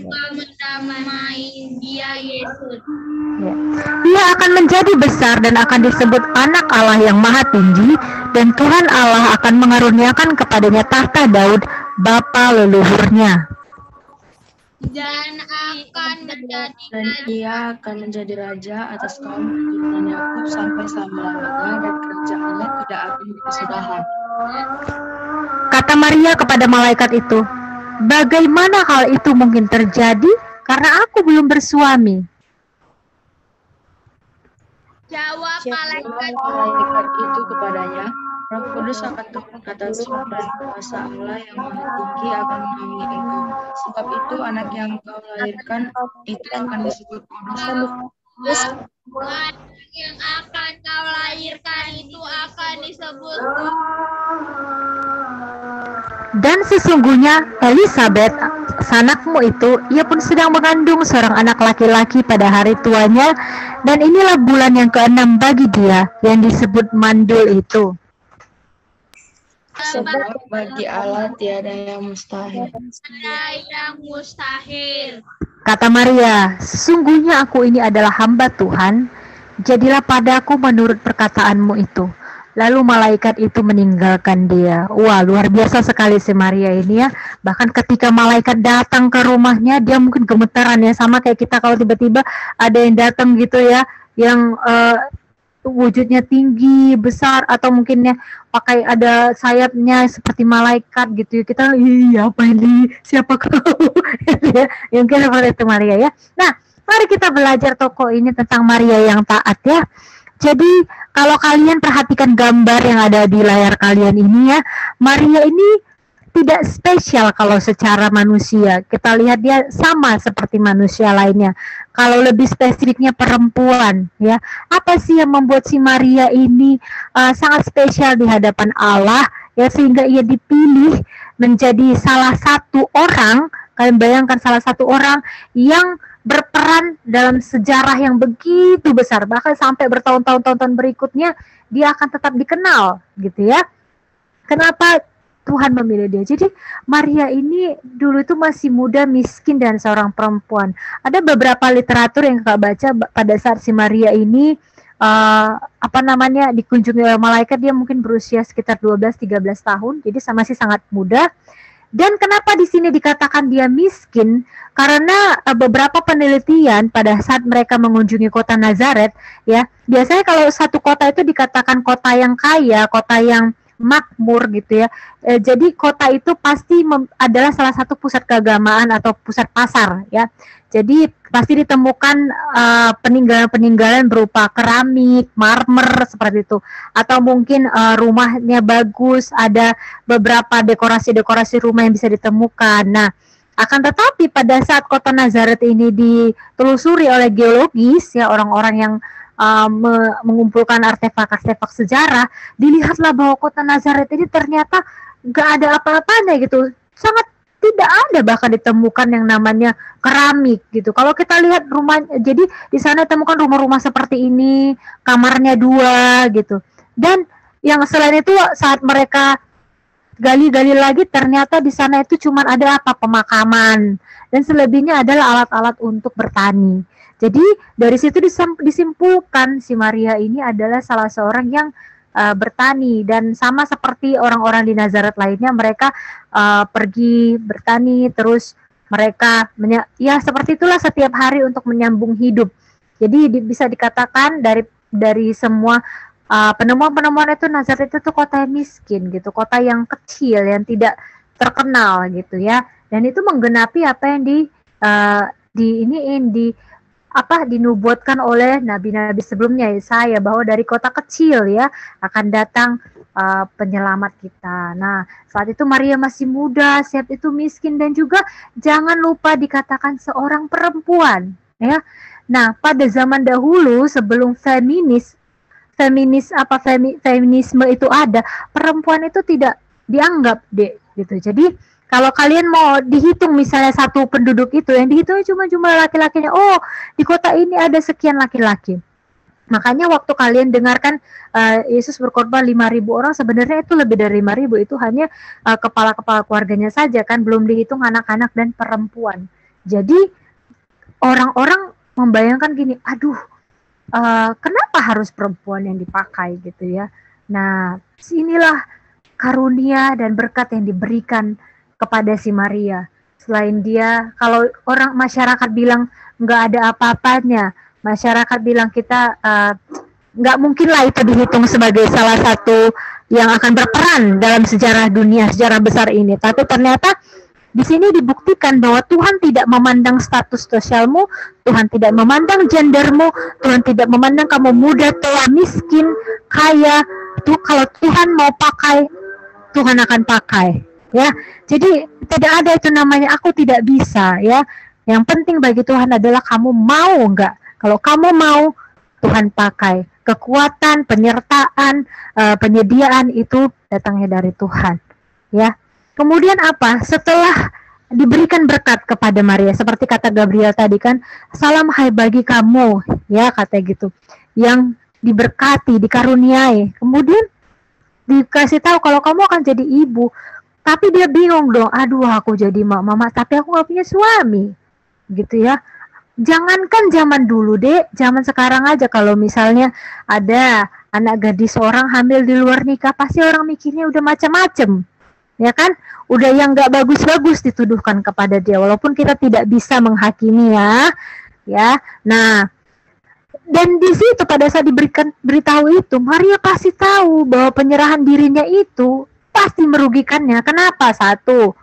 Dia akan menjadi besar dan akan disebut anak Allah yang maha tinggi, dan Tuhan Allah akan mengaruniakan kepadanya tahta Daud, bapa leluhurnya. Dan ia akan menjadi raja atas kaum keturunan Yakub sampai selama-lamanya, dan kerajaannya tidak akan berkesudahan." Kata Maria kepada malaikat itu, "Bagaimana hal itu mungkin terjadi? Karena aku belum bersuami." jawab malaikat itu kepadanya, "Roh Kudus akan turun atasmu, dan kuasa Allah yang maha tinggi akan menaungi engkau. Sebab itu anak yang kau lahirkan itu akan disebut kudus. Anak yang akan kau lahirkan itu akan disebut Dan sesungguhnya Elisabeth, sanakmu itu, ia pun sedang mengandung seorang anak laki-laki pada hari tuanya, dan inilah bulan yang ke-6 bagi dia, yang disebut mandul itu. Sebab bagi Allah tiada yang mustahil." Kata Maria, "Sesungguhnya aku ini adalah hamba Tuhan, jadilah padaku menurut perkataanmu itu." Lalu malaikat itu meninggalkan dia. Wah, luar biasa sekali si Maria ini ya. Bahkan ketika malaikat datang ke rumahnya, dia mungkin gemetaran ya, sama kayak kita kalau tiba-tiba ada yang datang gitu ya, yang wujudnya tinggi, besar, atau mungkin ya pakai ada sayapnya seperti malaikat gitu ya. Kita, iya apa ini? Siapa kau? Ya, mungkin seperti itu Maria ya. Nah, mari kita belajar tokoh ini tentang Maria yang taat ya. Jadi kalau kalian perhatikan gambar yang ada di layar kalian ini ya, Maria ini tidak spesial kalau secara manusia. Kita lihat dia sama seperti manusia lainnya. Kalau lebih spesifiknya perempuan ya. Apa sih yang membuat si Maria ini sangat spesial di hadapan Allah ya, sehingga ia dipilih menjadi salah satu orang, kalian bayangkan salah satu orang yang berperan dalam sejarah yang begitu besar, bahkan sampai bertahun-tahun berikutnya dia akan tetap dikenal gitu ya. Kenapa Tuhan memilih dia? Jadi Maria ini dulu itu masih muda, miskin, dan seorang perempuan. Ada beberapa literatur yang kakak baca pada saat si Maria ini dikunjungi oleh malaikat. Dia mungkin berusia sekitar 12-13 tahun, jadi masih sangat muda. Dan kenapa di sini dikatakan dia miskin? Karena beberapa penelitian pada saat mereka mengunjungi kota Nazaret, ya, biasanya kalau satu kota itu dikatakan kota yang kaya, kota yang makmur gitu ya. Jadi kota itu pasti adalah salah satu pusat keagamaan atau pusat pasar, ya. Jadi pasti ditemukan peninggalan-peninggalan berupa keramik, marmer seperti itu, atau mungkin rumahnya bagus, ada beberapa dekorasi-dekorasi rumah yang bisa ditemukan. Nah, akan tetapi pada saat kota Nazaret ini ditelusuri oleh geologis, ya, orang-orang yang mengumpulkan artefak-artefak sejarah, dilihatlah bahwa kota Nazaret ini ternyata nggak ada apa-apanya gitu, sangat tidak ada bahkan ditemukan yang namanya keramik gitu. Kalau kita lihat rumah, jadi di sana ditemukan rumah-rumah seperti ini, kamarnya 2 gitu. Dan yang selain itu saat mereka gali-gali lagi ternyata di sana itu cuma ada pemakaman, dan selebihnya adalah alat-alat untuk bertani. Jadi dari situ disimpulkan si Maria ini adalah salah seorang yang bertani, dan sama seperti orang-orang di Nazaret lainnya, mereka pergi bertani, terus mereka ya seperti itulah setiap hari untuk menyambung hidup. Jadi bisa dikatakan dari semua penemuan-penemuan itu, Nazaret itu kota yang miskin gitu, kota yang kecil yang tidak terkenal gitu ya, dan itu menggenapi apa yang dinubuatkan oleh nabi-nabi sebelumnya, Yesaya, bahwa dari kota kecil ya akan datang penyelamat kita. Nah, saat itu Maria masih muda, saat itu miskin, dan juga jangan lupa dikatakan seorang perempuan ya. Nah, pada zaman dahulu sebelum feminisme itu ada, perempuan itu tidak dianggap gitu. Jadi kalau kalian mau dihitung misalnya satu penduduk itu, yang dihitung cuma jumlah laki-lakinya. Oh, di kota ini ada sekian laki-laki. Makanya waktu kalian dengarkan Yesus berkorban 5.000 orang, sebenarnya itu lebih dari 5.000. Itu hanya kepala-kepala keluarganya saja kan, belum dihitung anak-anak dan perempuan. Jadi orang-orang membayangkan gini, aduh, kenapa harus perempuan yang dipakai gitu ya. Nah, inilah karunia dan berkat yang diberikan kepada si Maria. Selain dia, kalau orang masyarakat bilang nggak ada apa-apanya, masyarakat bilang kita nggak mungkin lah itu dihitung sebagai salah satu yang akan berperan dalam sejarah dunia, sejarah besar ini. Tapi ternyata di sini dibuktikan bahwa Tuhan tidak memandang status sosialmu, Tuhan tidak memandang gendermu, Tuhan tidak memandang kamu muda, tua, miskin, kaya. Tuh, kalau Tuhan mau pakai, Tuhan akan pakai. Ya, jadi tidak ada itu namanya aku tidak bisa ya. Yang penting bagi Tuhan adalah kamu mau enggak. Kalau kamu mau, Tuhan pakai. Kekuatan, penyertaan, penyediaan itu datangnya dari Tuhan. Ya. Kemudian apa? Setelah diberikan berkat kepada Maria, seperti kata Gabriel tadi kan, salam hai bagi kamu, ya kata gitu, yang diberkati, dikaruniai. Kemudian dikasih tahu kalau kamu akan jadi ibu. Tapi dia bingung dong, aduh aku jadi mama, tapi aku gak punya suami, gitu ya. Jangankan zaman dulu zaman sekarang aja, kalau misalnya ada anak gadis seorang hamil di luar nikah, pasti orang mikirnya udah macam-macam, ya kan? Udah yang gak bagus-bagus dituduhkan kepada dia, walaupun kita tidak bisa menghakimi ya. Nah, dan di situ pada saat diberikan beritahu itu, Maria pasti tahu bahwa penyerahan dirinya itu pasti merugikannya. Kenapa? Satu,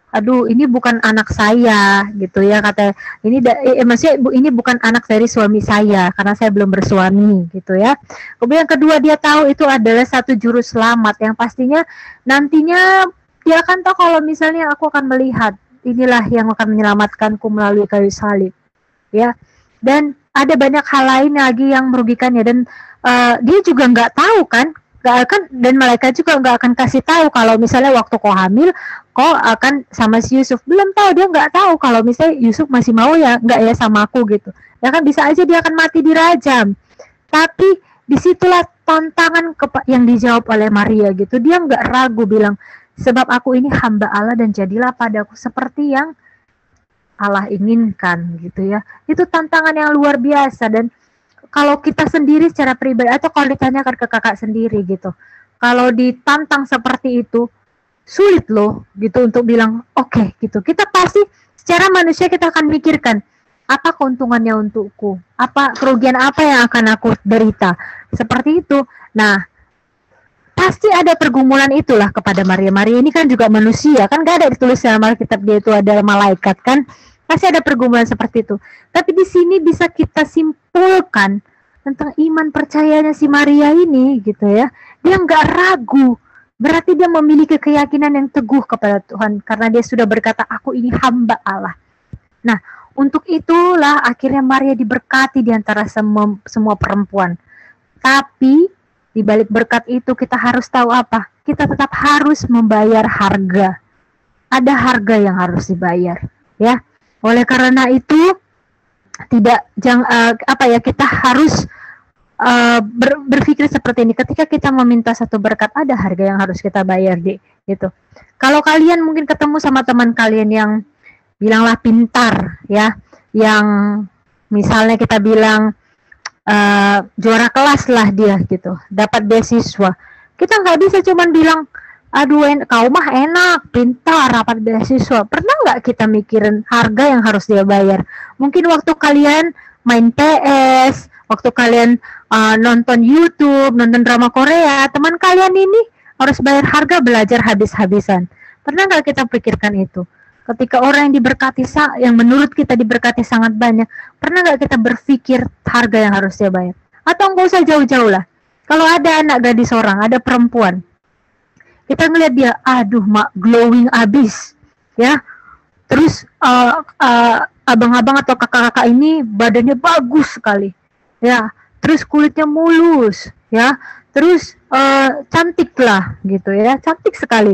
aduh ini bukan anak saya gitu ya, kata ini maksudnya ini bukan anak dari suami saya karena saya belum bersuami gitu ya. Kemudian kedua, dia tahu itu adalah satu juru selamat yang pastinya nantinya dia akan tahu kalau misalnya aku akan melihat inilah yang akan menyelamatkanku melalui kayu salib ya. Dan ada banyak hal lain lagi yang merugikannya, dan dia juga nggak tahu kan, nggak akan, dan malaikat juga nggak akan kasih tahu kalau misalnya waktu kau hamil kau akan sama si Yusuf. Belum tahu, dia nggak tahu kalau misalnya Yusuf masih mau ya nggak ya sama aku gitu ya kan, bisa aja dia akan mati dirajam. Tapi disitulah tantangan yang dijawab oleh Maria gitu. Dia nggak ragu bilang, sebab aku ini hamba Allah dan jadilah padaku seperti yang Allah inginkan gitu ya. Itu tantangan yang luar biasa. Dan kalau kita sendiri secara pribadi, atau kalau ditanyakan ke kakak sendiri gitu, kalau ditantang seperti itu, sulit loh gitu untuk bilang oke, gitu. Kita pasti secara manusia kita akan mikirkan apa keuntungannya untukku, apa kerugian apa yang akan aku derita, seperti itu. Nah, pasti ada pergumulan itulah kepada Maria. Maria ini kan juga manusia, kan gak ada ditulis dalam Alkitab dia itu adalah malaikat kan, pasti ada pergumulan seperti itu. Tapi di sini bisa kita simpulkan tentang iman percayanya si Maria ini gitu ya. Dia nggak ragu, berarti dia memiliki keyakinan yang teguh kepada Tuhan karena dia sudah berkata, aku ini hamba Allah. Nah, untuk itulah akhirnya Maria diberkati di antara semua perempuan. Tapi di balik berkat itu kita harus tahu apa? Kita tetap harus membayar harga. Ada harga yang harus dibayar, ya. Oleh karena itu kita harus berpikir seperti ini. Ketika kita meminta satu berkat, ada harga yang harus kita bayar, gitu. Kalau kalian mungkin ketemu sama teman kalian yang bilanglah pintar, ya, yang misalnya kita bilang juara kelas lah dia gitu, dapat beasiswa. Kita nggak bisa cuman bilang, aduh kau mah enak, pintar, dapat beasiswa. Pernah nggak kita mikirin harga yang harus dia bayar? Mungkin waktu kalian main PS, waktu kalian nonton YouTube, nonton drama Korea, teman kalian ini harus bayar harga belajar habis-habisan. Pernah nggak kita pikirkan itu? Ketika orang yang diberkati, yang menurut kita diberkati sangat banyak, pernah nggak kita berpikir harga yang harus dia bayar? Atau nggak usah jauh-jauh lah. Kalau ada anak gadis orang, ada perempuan, kita ngeliat dia, aduh mak glowing abis, ya. Terus abang-abang atau kakak-kakak ini badannya bagus sekali, ya. Terus kulitnya mulus, ya. Terus cantik lah, gitu ya, cantik sekali.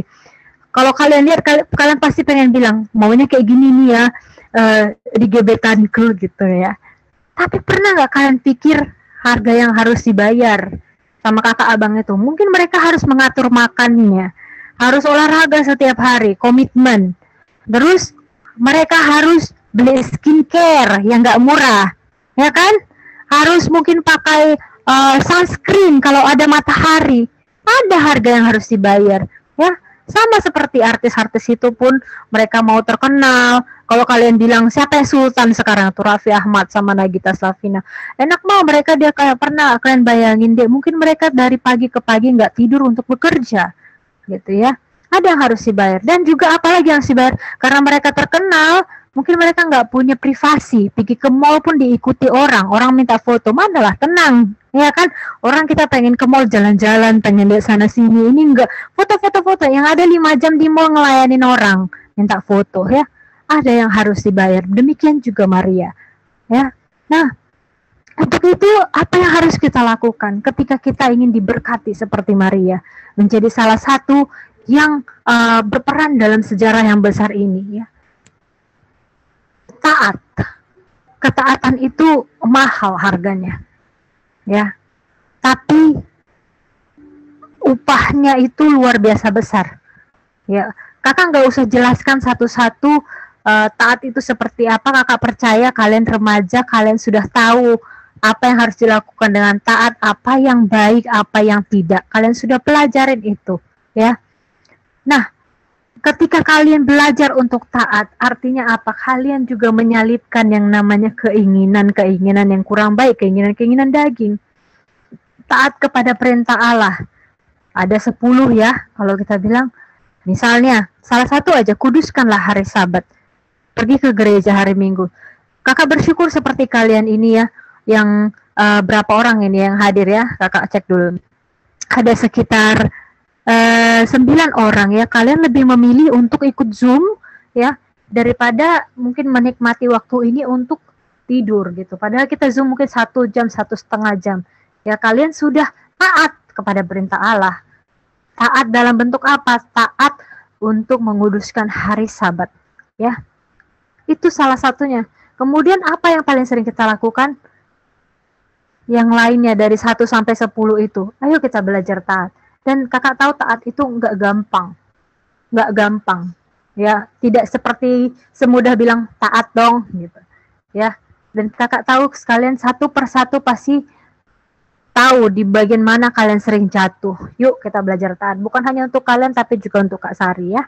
Kalau kalian lihat, kalian pasti pengen bilang, maunya kayak gini nih ya, di gebetanku gitu ya. Tapi pernah nggak kalian pikir harga yang harus dibayar sama kakak abang itu? Mungkin mereka harus mengatur makannya, harus olahraga setiap hari, komitmen. Terus mereka harus beli skincare yang nggak murah, ya kan? Harus mungkin pakai sunscreen kalau ada matahari. Ada harga yang harus dibayar, ya. Sama seperti artis-artis itu pun mereka mau terkenal. Kalau kalian bilang siapa yang sultan sekarang tuh, Raffi Ahmad sama Nagita Slavina, enak mau mereka, dia kayak pernah kalian bayangin deh, mungkin mereka dari pagi ke pagi nggak tidur untuk bekerja gitu ya. Ada yang harus dibayar. Dan juga apalagi yang harus dibayar, karena mereka terkenal, mungkin mereka nggak punya privasi. Pergi ke mall pun diikuti orang minta foto, manalah tenang, ya kan? Orang kita pengen ke mall jalan-jalan, pengen lihat sana sini, ini enggak, foto-foto yang ada 5 jam di mall ngelayanin orang minta foto, ya. Ada yang harus dibayar. Demikian juga Maria, ya. Nah, untuk itu apa yang harus kita lakukan ketika kita ingin diberkati seperti Maria, menjadi salah satu yang berperan dalam sejarah yang besar ini, ya. Taat. Ketaatan itu mahal harganya, ya. Tapi upahnya itu luar biasa besar, ya. Kakak nggak usah jelaskan satu-satu taat itu seperti apa. Kakak percaya kalian remaja, kalian sudah tahu apa yang harus dilakukan dengan taat, apa yang baik, apa yang tidak. Kalian sudah pelajarin itu, ya. Nah, ketika kalian belajar untuk taat, artinya apa? Kalian juga menyalipkan yang namanya keinginan-keinginan yang kurang baik, keinginan-keinginan daging. Taat kepada perintah Allah. Ada 10 ya, kalau kita bilang. Misalnya, salah satu aja, kuduskanlah hari Sabat. Pergi ke gereja hari Minggu. Kakak bersyukur seperti kalian ini ya, yang berapa orang ini yang hadir ya, kakak cek dulu. Ada sekitar 9 orang ya. Kalian lebih memilih untuk ikut Zoom ya, daripada mungkin menikmati waktu ini untuk tidur gitu. Padahal kita Zoom mungkin 1 jam, 1,5 jam. Ya, kalian sudah taat kepada perintah Allah. Taat dalam bentuk apa? Taat untuk menguduskan hari Sabat, ya. Itu salah satunya. Kemudian apa yang paling sering kita lakukan? Yang lainnya dari 1 sampai 10 itu. Ayo kita belajar taat. Dan kakak tahu taat itu nggak gampang. Nggak gampang. Ya, tidak seperti semudah bilang taat dong gitu. Ya. Dan kakak tahu sekalian satu persatu pasti tahu di bagian mana kalian sering jatuh. Yuk kita belajar taat. Bukan hanya untuk kalian tapi juga untuk Kak Sari ya.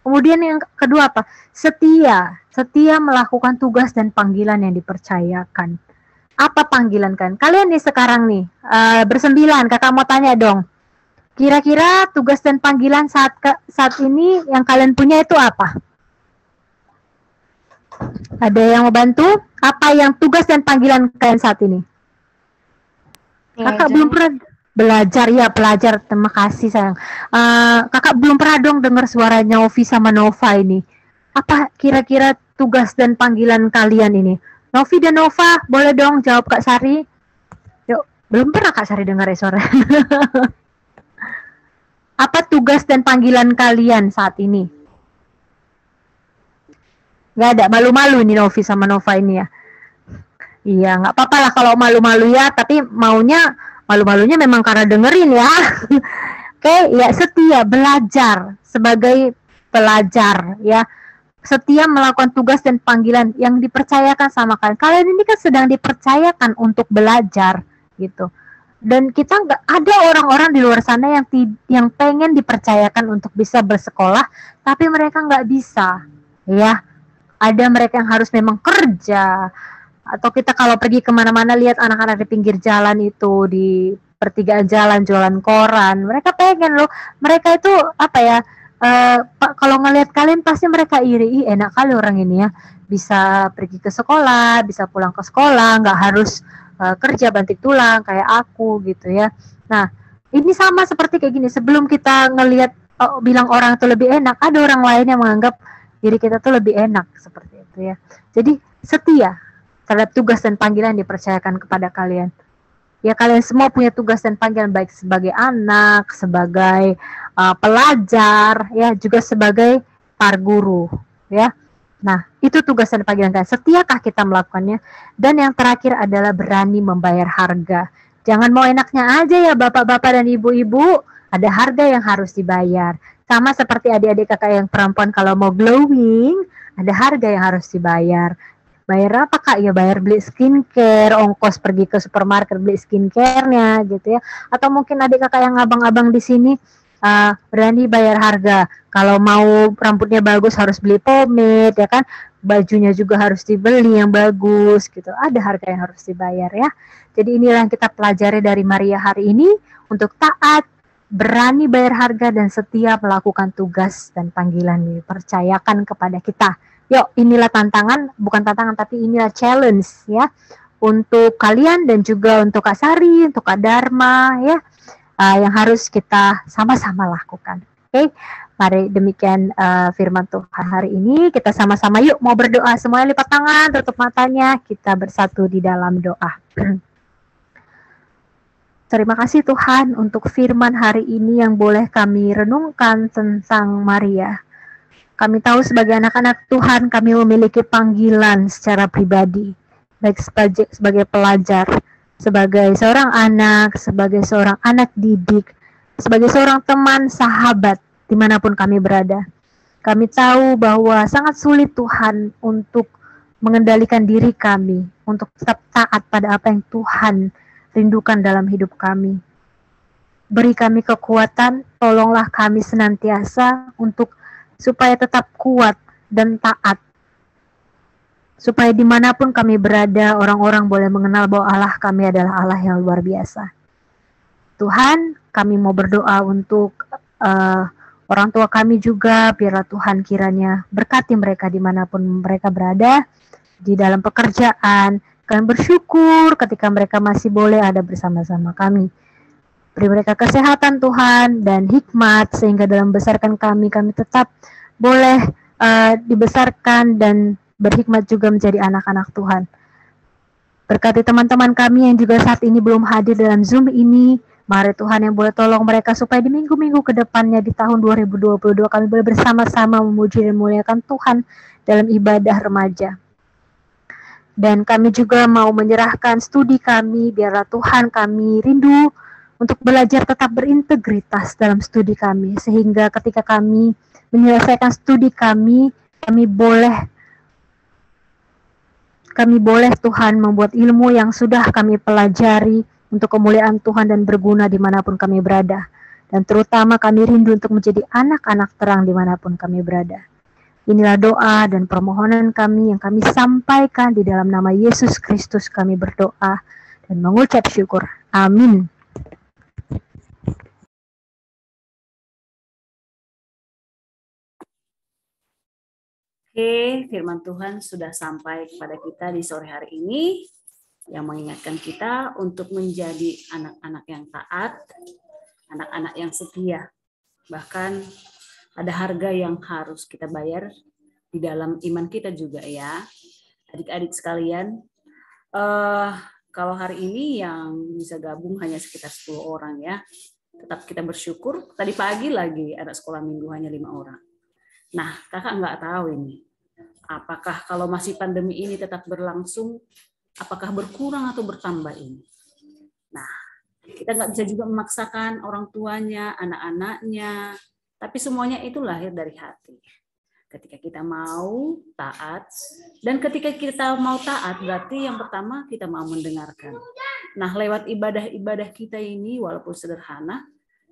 Kemudian yang kedua apa? Setia. Setia melakukan tugas dan panggilan yang dipercayakan. Apa panggilan kan? Kalian nih sekarang nih bersembilan. Kakak mau tanya dong. Kira-kira tugas dan panggilan saat ini yang kalian punya itu apa? Ada yang mau bantu? Apa yang tugas dan panggilan kalian saat ini? Kakak belum pernah belajar ya, pelajar. Terima kasih sayang. Kakak belum pernah dong dengar suaranya Novi sama Nova ini. Apa kira-kira tugas dan panggilan kalian ini? Novi dan Nova, boleh dong jawab Kak Sari. Yuk, belum pernah Kak Sari dengar ya suara. Apa tugas dan panggilan kalian saat ini? Gak ada, malu-malu ini Novi sama Nova ini ya. Iya, nggak apa-apa lah kalau malu-malu ya, tapi malu-malunya memang karena dengerin ya. Oke, ya setia belajar sebagai pelajar ya. Setia melakukan tugas dan panggilan yang dipercayakan sama kalian. Kalian ini kan sedang dipercayakan untuk belajar gitu. Dan kita nggak ada orang-orang di luar sana yang pengen dipercayakan untuk bisa bersekolah, tapi mereka nggak bisa ya. Ada mereka yang harus memang kerja. Atau kita kalau pergi kemana-mana lihat anak-anak di pinggir jalan itu, di pertigaan jalan jualan koran, mereka pengen loh, mereka itu apa ya, kalau ngelihat kalian pasti mereka iri, enak kali orang ini ya, bisa pergi ke sekolah, bisa pulang ke sekolah, nggak harus kerja banting tulang kayak aku gitu ya. Nah ini sama seperti kayak gini, sebelum kita ngelihat bilang orang itu lebih enak, ada orang lain yang menganggap diri kita tuh lebih enak seperti itu ya. Jadi setia terhadap tugas dan panggilan yang dipercayakan kepada kalian. Ya kalian semua punya tugas dan panggilan baik sebagai anak, sebagai pelajar, ya juga sebagai para guru, ya. Nah itu tugas dan panggilan kalian. Setiakah kita melakukannya? Dan yang terakhir adalah berani membayar harga. Jangan mau enaknya aja ya bapak-bapak dan ibu-ibu. Ada harga yang harus dibayar. Sama seperti adik-adik kakak yang perempuan kalau mau glowing, ada harga yang harus dibayar. Bayar apa Kak? Ya bayar beli skincare, ongkos pergi ke supermarket beli skincare-nya gitu ya. Atau mungkin adik kakak yang abang-abang di sini berani bayar harga. Kalau mau rambutnya bagus harus beli pomade ya kan. Bajunya juga harus dibeli yang bagus gitu. Ada harga yang harus dibayar ya. Jadi inilah yang kita pelajari dari Maria hari ini, untuk taat, berani bayar harga dan setia melakukan tugas dan panggilan yang dipercayakan kepada kita. Yuk, inilah tantangan, bukan tantangan tapi inilah challenge ya untuk kalian dan juga untuk Kak Sari, untuk Kak Dharma ya, yang harus kita sama-sama lakukan. Oke, mari demikian firman Tuhan hari ini. Kita sama-sama yuk mau berdoa, semuanya lipat tangan, tutup matanya, kita bersatu di dalam doa. Terima kasih Tuhan untuk firman hari ini yang boleh kami renungkan tentang Maria. Kami tahu sebagai anak-anak Tuhan kami memiliki panggilan secara pribadi, baik sebagai pelajar, sebagai seorang anak, sebagai seorang anak didik, sebagai seorang teman, sahabat, dimanapun kami berada. Kami tahu bahwa sangat sulit Tuhan untuk mengendalikan diri kami, untuk tetap taat pada apa yang Tuhan rindukan dalam hidup kami. Beri kami kekuatan, tolonglah kami senantiasa supaya tetap kuat dan taat. Supaya dimanapun kami berada, orang-orang boleh mengenal bahwa Allah kami adalah Allah yang luar biasa. Tuhan, kami mau berdoa untuk orang tua kami juga, biarlah Tuhan kiranya berkati mereka dimanapun mereka berada, di dalam pekerjaan. Kami bersyukur ketika mereka masih boleh ada bersama-sama kami. Beri mereka kesehatan Tuhan dan hikmat sehingga dalam membesarkan kami tetap boleh dibesarkan dan berhikmat juga menjadi anak-anak Tuhan. Berkati teman-teman kami yang juga saat ini belum hadir dalam Zoom ini. Mari Tuhan yang boleh tolong mereka supaya di minggu-minggu ke depannya di tahun 2022 kami boleh bersama-sama memuji dan memuliakan Tuhan dalam ibadah remaja. Dan kami juga mau menyerahkan studi kami, biarlah Tuhan kami rindu untuk belajar tetap berintegritas dalam studi kami, sehingga ketika kami menyelesaikan studi kami boleh Tuhan membuat ilmu yang sudah kami pelajari untuk kemuliaan Tuhan dan berguna dimanapun kami berada. Dan terutama kami rindu untuk menjadi anak-anak terang dimanapun kami berada. Inilah doa dan permohonan kami yang kami sampaikan di dalam nama Yesus Kristus kami berdoa dan mengucap syukur. Amin. Oke, firman Tuhan sudah sampai kepada kita di sore hari ini yang mengingatkan kita untuk menjadi anak-anak yang taat, anak-anak yang setia. Bahkan ada harga yang harus kita bayar di dalam iman kita juga ya. Adik-adik sekalian, kalau hari ini yang bisa gabung hanya sekitar 10 orang ya. Tetap kita bersyukur, tadi pagi lagi ada sekolah minggu hanya 5 orang. Nah, kakak nggak tahu ini, apakah kalau masih pandemi ini tetap berlangsung, apakah berkurang atau bertambah ini? Nah, kita nggak bisa juga memaksakan orang tuanya, anak-anaknya, tapi semuanya itu lahir dari hati. Ketika kita mau taat, dan ketika kita mau taat, berarti yang pertama kita mau mendengarkan. Nah, lewat ibadah-ibadah kita ini, walaupun sederhana,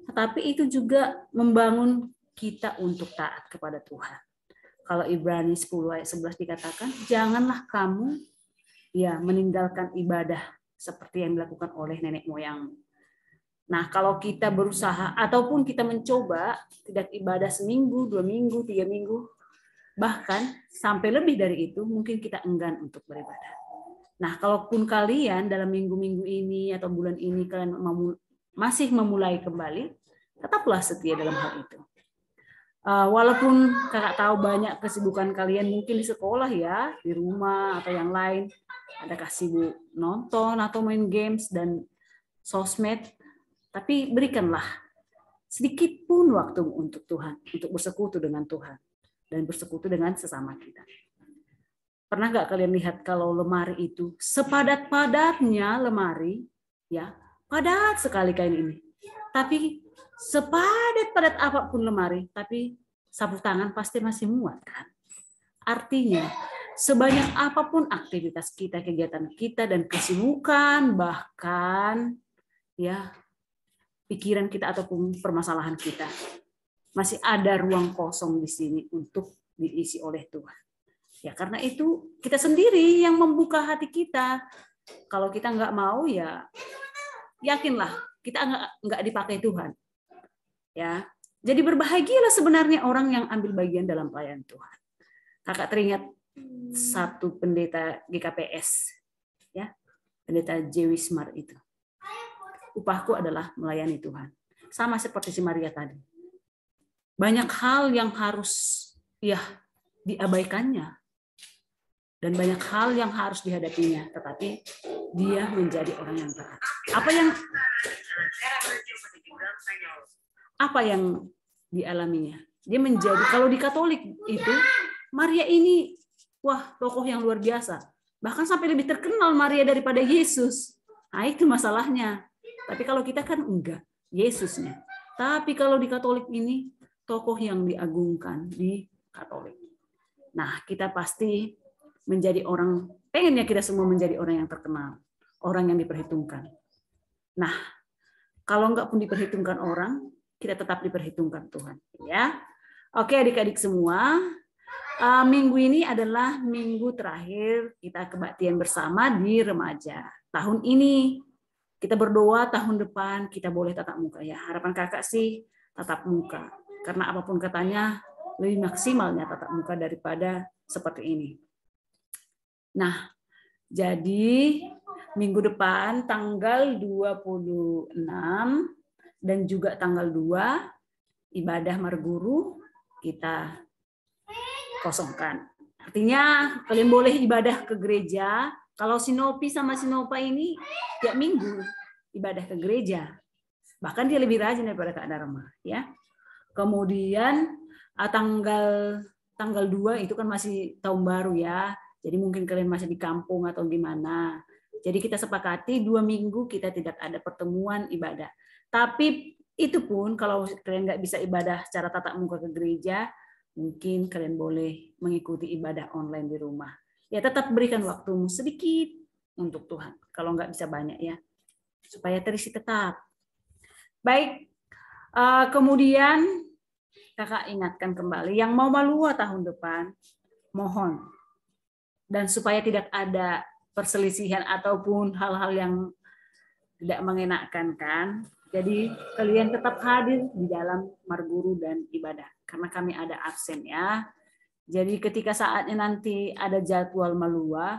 tetapi itu juga membangun kita untuk taat kepada Tuhan. Kalau Ibrani 10 ayat 11 dikatakan, janganlah kamu ya meninggalkan ibadah seperti yang dilakukan oleh nenek moyangmu. Nah, kalau kita berusaha ataupun kita mencoba tidak ibadah seminggu, 2 minggu, 3 minggu, bahkan sampai lebih dari itu, mungkin kita enggan untuk beribadah. Nah, kalaupun kalian dalam minggu-minggu ini atau bulan ini kalian masih memulai kembali, tetaplah setia dalam hal itu. Walaupun kakak tahu banyak kesibukan kalian mungkin di sekolah ya, di rumah atau yang lain, adakah sibuk nonton atau main games dan sosmed, tapi berikanlah sedikit pun waktu untuk Tuhan, untuk bersekutu dengan Tuhan dan bersekutu dengan sesama kita. Pernah nggak kalian lihat kalau lemari itu sepadat-padatnya lemari, ya padat sekali kain ini, tapi sepadat-padat apapun lemari, tapi sapu tangan pasti masih muat kan? Artinya, sebanyak apapun aktivitas kita, kegiatan kita, dan kesibukan, bahkan ya pikiran kita ataupun permasalahan kita, masih ada ruang kosong di sini untuk diisi oleh Tuhan. Ya karena itu kita sendiri yang membuka hati kita. Kalau kita nggak mau ya yakinlah kita nggak dipakai Tuhan. Ya, jadi berbahagialah sebenarnya orang yang ambil bagian dalam pelayanan Tuhan. Kakak teringat satu pendeta GKPS, ya, pendeta J. Wismar itu. Upahku adalah melayani Tuhan. Sama seperti si Maria tadi. Banyak hal yang harus ya diabaikannya dan banyak hal yang harus dihadapinya, tetapi dia menjadi orang yang taat. Apa yang dialaminya? Dia menjadi, kalau di Katolik itu, Maria ini, wah tokoh yang luar biasa. Bahkan sampai lebih terkenal Maria daripada Yesus. Nah itu masalahnya. Tapi kalau kita kan enggak, Yesusnya. Tapi kalau di Katolik ini, tokoh yang diagungkan di Katolik. Nah kita pasti menjadi orang, pengennya kita semua menjadi orang yang terkenal. Orang yang diperhitungkan. Nah, kalau enggak pun diperhitungkan orang, kita tetap diperhitungkan Tuhan, ya. Oke, adik-adik semua, minggu ini adalah minggu terakhir kita kebaktian bersama di remaja. Tahun ini kita berdoa tahun depan kita boleh tatap muka ya. Harapan kakak sih tatap muka, karena apapun katanya lebih maksimalnya tatap muka daripada seperti ini. Nah, jadi minggu depan tanggal 26 dan juga tanggal 2 ibadah Marguru kita kosongkan. Artinya kalian boleh ibadah ke gereja. Kalau Sinopi sama Sinopa ini tiap minggu ibadah ke gereja. Bahkan dia lebih rajin daripada Kak Dharma, ya. Kemudian tanggal 2 itu kan masih tahun baru ya. Jadi mungkin kalian masih di kampung atau gimana. Jadi kita sepakati 2 minggu kita tidak ada pertemuan ibadah. Tapi itu pun kalau kalian nggak bisa ibadah secara tatap muka ke gereja, mungkin kalian boleh mengikuti ibadah online di rumah. Ya tetap berikan waktumu sedikit untuk Tuhan. Kalau nggak bisa banyak ya. supaya terisi tetap. Baik, kemudian kakak ingatkan kembali yang mau Malua tahun depan, mohon. Dan supaya tidak ada perselisihan ataupun hal-hal yang tidak mengenakan kan. Jadi kalian tetap hadir di dalam marguru dan ibadah. Karena kami ada absen ya. Jadi ketika saatnya nanti ada jadwal Malua,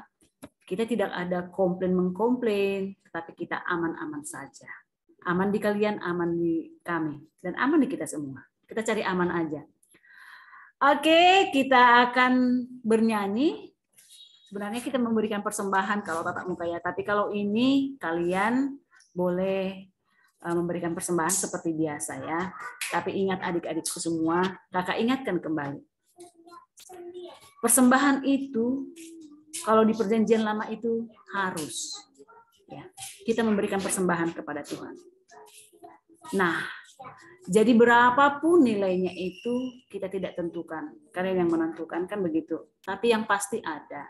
kita tidak ada komplain-mengkomplain, tapi kita aman-aman saja. Aman di kalian, aman di kami, dan aman di kita semua. Kita cari aman aja. Oke, kita akan bernyanyi. Sebenarnya kita memberikan persembahan kalau tatap muka ya, tapi kalau ini kalian boleh memberikan persembahan seperti biasa ya. Tapi ingat adik-adikku semua, kakak ingatkan kembali. Persembahan itu, kalau di perjanjian lama itu harus. Ya, kita memberikan persembahan kepada Tuhan. Nah, jadi berapapun nilainya itu kita tidak tentukan. Kalian yang menentukan kan begitu. Tapi yang pasti ada.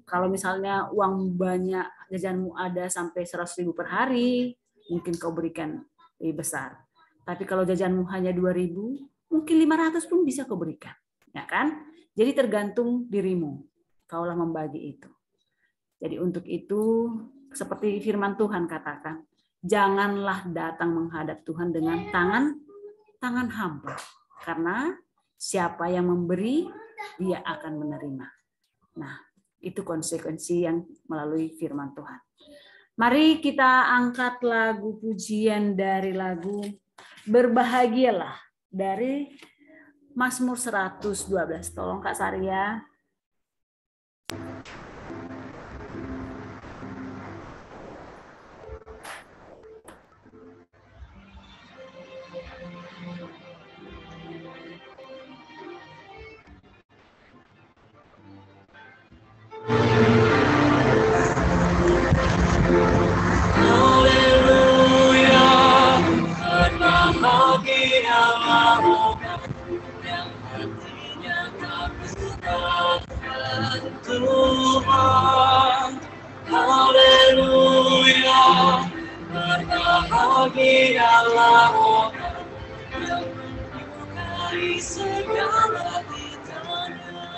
Kalau misalnya uang banyak, jajanmu ada sampai 100.000 per hari, mungkin kau berikan lebih besar. Tapi kalau jajanmu hanya 2.000, mungkin 500 pun bisa kau berikan. Ya kan? Jadi tergantung dirimu. Kaulah membagi itu. Jadi untuk itu, seperti firman Tuhan katakan, janganlah datang menghadap Tuhan dengan tangan hampa. Karena siapa yang memberi, dia akan menerima. Nah, itu konsekuensi yang melalui firman Tuhan. Mari kita angkat lagu pujian dari lagu Berbahagialah dari Mazmur 112. Tolong Kak Saria. Tuhan, haleluya, berbahagialah orang yang menyukai segala kitanya.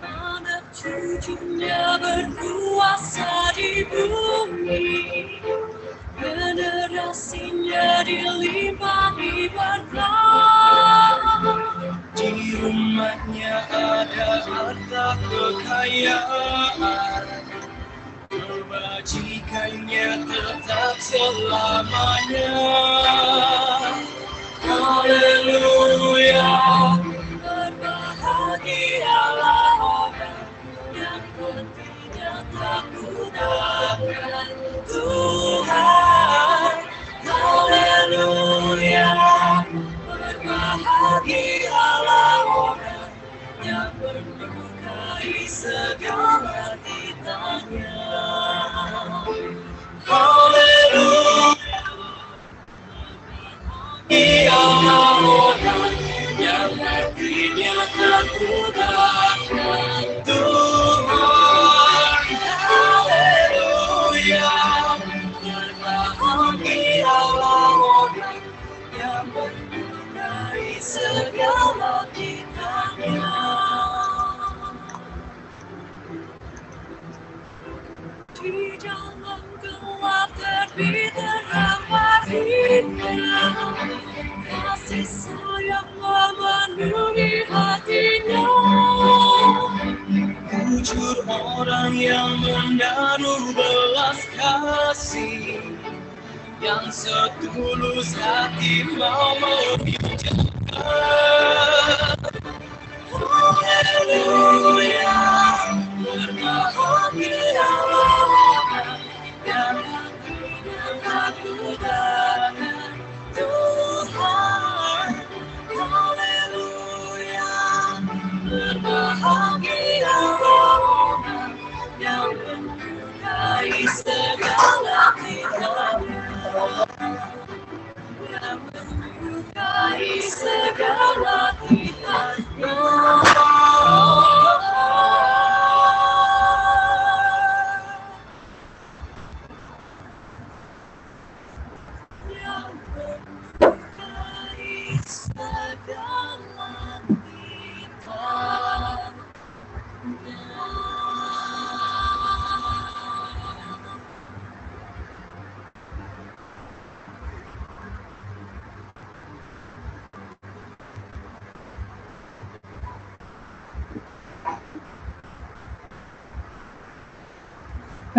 Anak cucunya berkuasa di bumi, generasinya dilimpahi berkah. Di rumahnya ada harta kekayaan, kebajikannya tetap selamanya. Haleluya, berbahagialah orang yang tidak takut akan Tuhan. Haleluya, berbahagialah orang yang menyukai segala kitanya. Haleluya, berbahagialah orang yang hatinya takut akan Tuhan. Haleluya, berbahagialah orang yang menyukai segala kitanya. Di dalam gelap terbit terang baginda, kasih sayang memenuhi hatinya. Jujur orang yang menaruh belas kasih, yang setulus hati mau menginjak. Haleluya, berbahagialah orang yang hatinya takut akan Tuhan. Haleluya, berbahagialah orang yang menyukai segala kitanya, yang menyukai segala kitanya.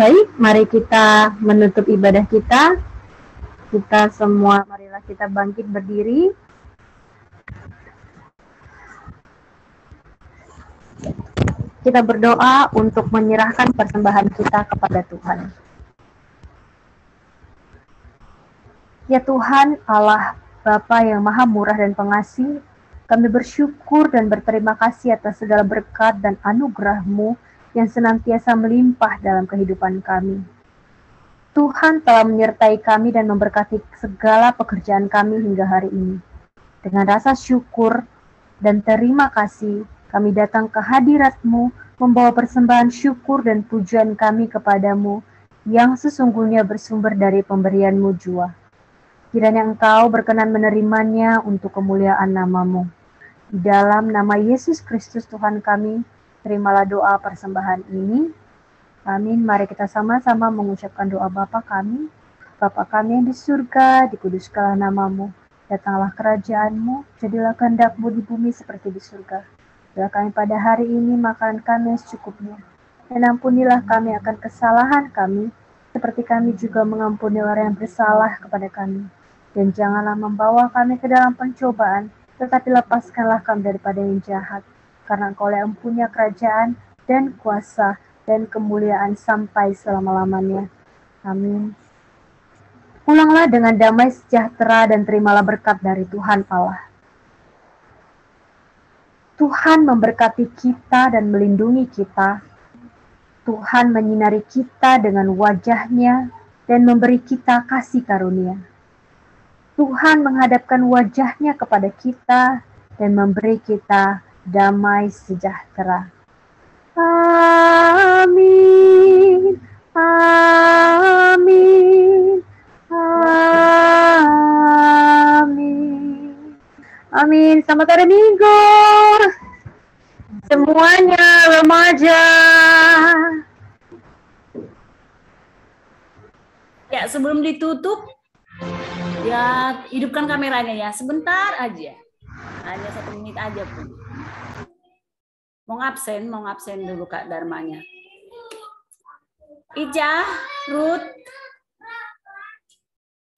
Baik, mari kita menutup ibadah kita. Kita semua, marilah kita bangkit berdiri. Kita berdoa untuk menyerahkan persembahan kita kepada Tuhan. Ya Tuhan, Allah Bapa yang Maha Murah dan Pengasih, kami bersyukur dan berterima kasih atas segala berkat dan anugerah-Mu yang senantiasa melimpah dalam kehidupan kami. Tuhan telah menyertai kami dan memberkati segala pekerjaan kami hingga hari ini. Dengan rasa syukur dan terima kasih, kami datang ke hadirat-Mu, membawa persembahan syukur dan pujian kami kepadamu, yang sesungguhnya bersumber dari pemberian-Mu jua. Kiranya Engkau berkenan menerimanya untuk kemuliaan nama-Mu. Di dalam nama Yesus Kristus Tuhan kami, terimalah doa persembahan ini. Amin. Mari kita sama-sama mengucapkan doa Bapa kami. Bapa kami yang di surga, dikuduskanlah nama-Mu. Datanglah kerajaan-Mu, jadilah kehendak-Mu di bumi seperti di surga. Berilah kami pada hari ini makanan kami yang secukupnya. Dan ampunilah kami akan kesalahan kami, seperti kami juga mengampuni orang yang bersalah kepada kami. Dan janganlah membawa kami ke dalam pencobaan, tetapi lepaskanlah kami daripada yang jahat. Karena Engkau yang punya kerajaan dan kuasa dan kemuliaan sampai selama-lamanya. Amin. Pulanglah dengan damai sejahtera dan terimalah berkat dari Tuhan Allah. Tuhan memberkati kita dan melindungi kita. Tuhan menyinari kita dengan wajah-Nya dan memberi kita kasih karunia. Tuhan menghadapkan wajah-Nya kepada kita dan memberi kita damai sejahtera. Amin. Amin. Amin. Amin. Selamat hari Minggu semuanya remaja. Ya, sebelum ditutup, ya hidupkan kameranya ya, sebentar aja. Hanya 1 menit aja pun. Mau ngabsen dulu Kak Dharmanya. Ica, Ruth,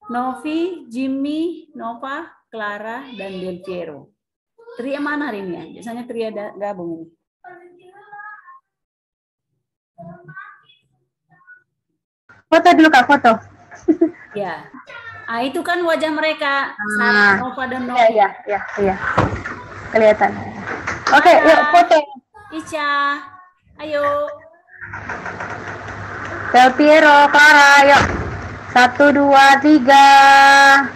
Novi, Jimmy, Nova, Clara, dan Del Piero. Tria mana hari ini ya? Biasanya Tria gabung ini. Foto dulu Kak, foto. Ya. Ah, itu kan wajah mereka. Nova dan Novi. Iya. Kelihatan. Oke, yuk foto. Ica, ayo. Del Piero, Clara, yuk. 1, 2, 3.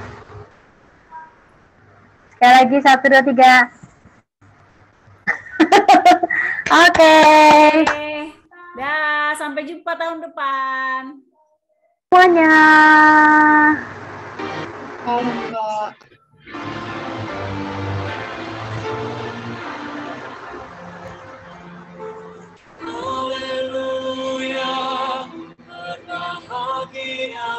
Sekali lagi 1, 2, 3. Oke. Dah, sampai jumpa tahun depan. Semuanya. Kak. Haleluya, berbahagia.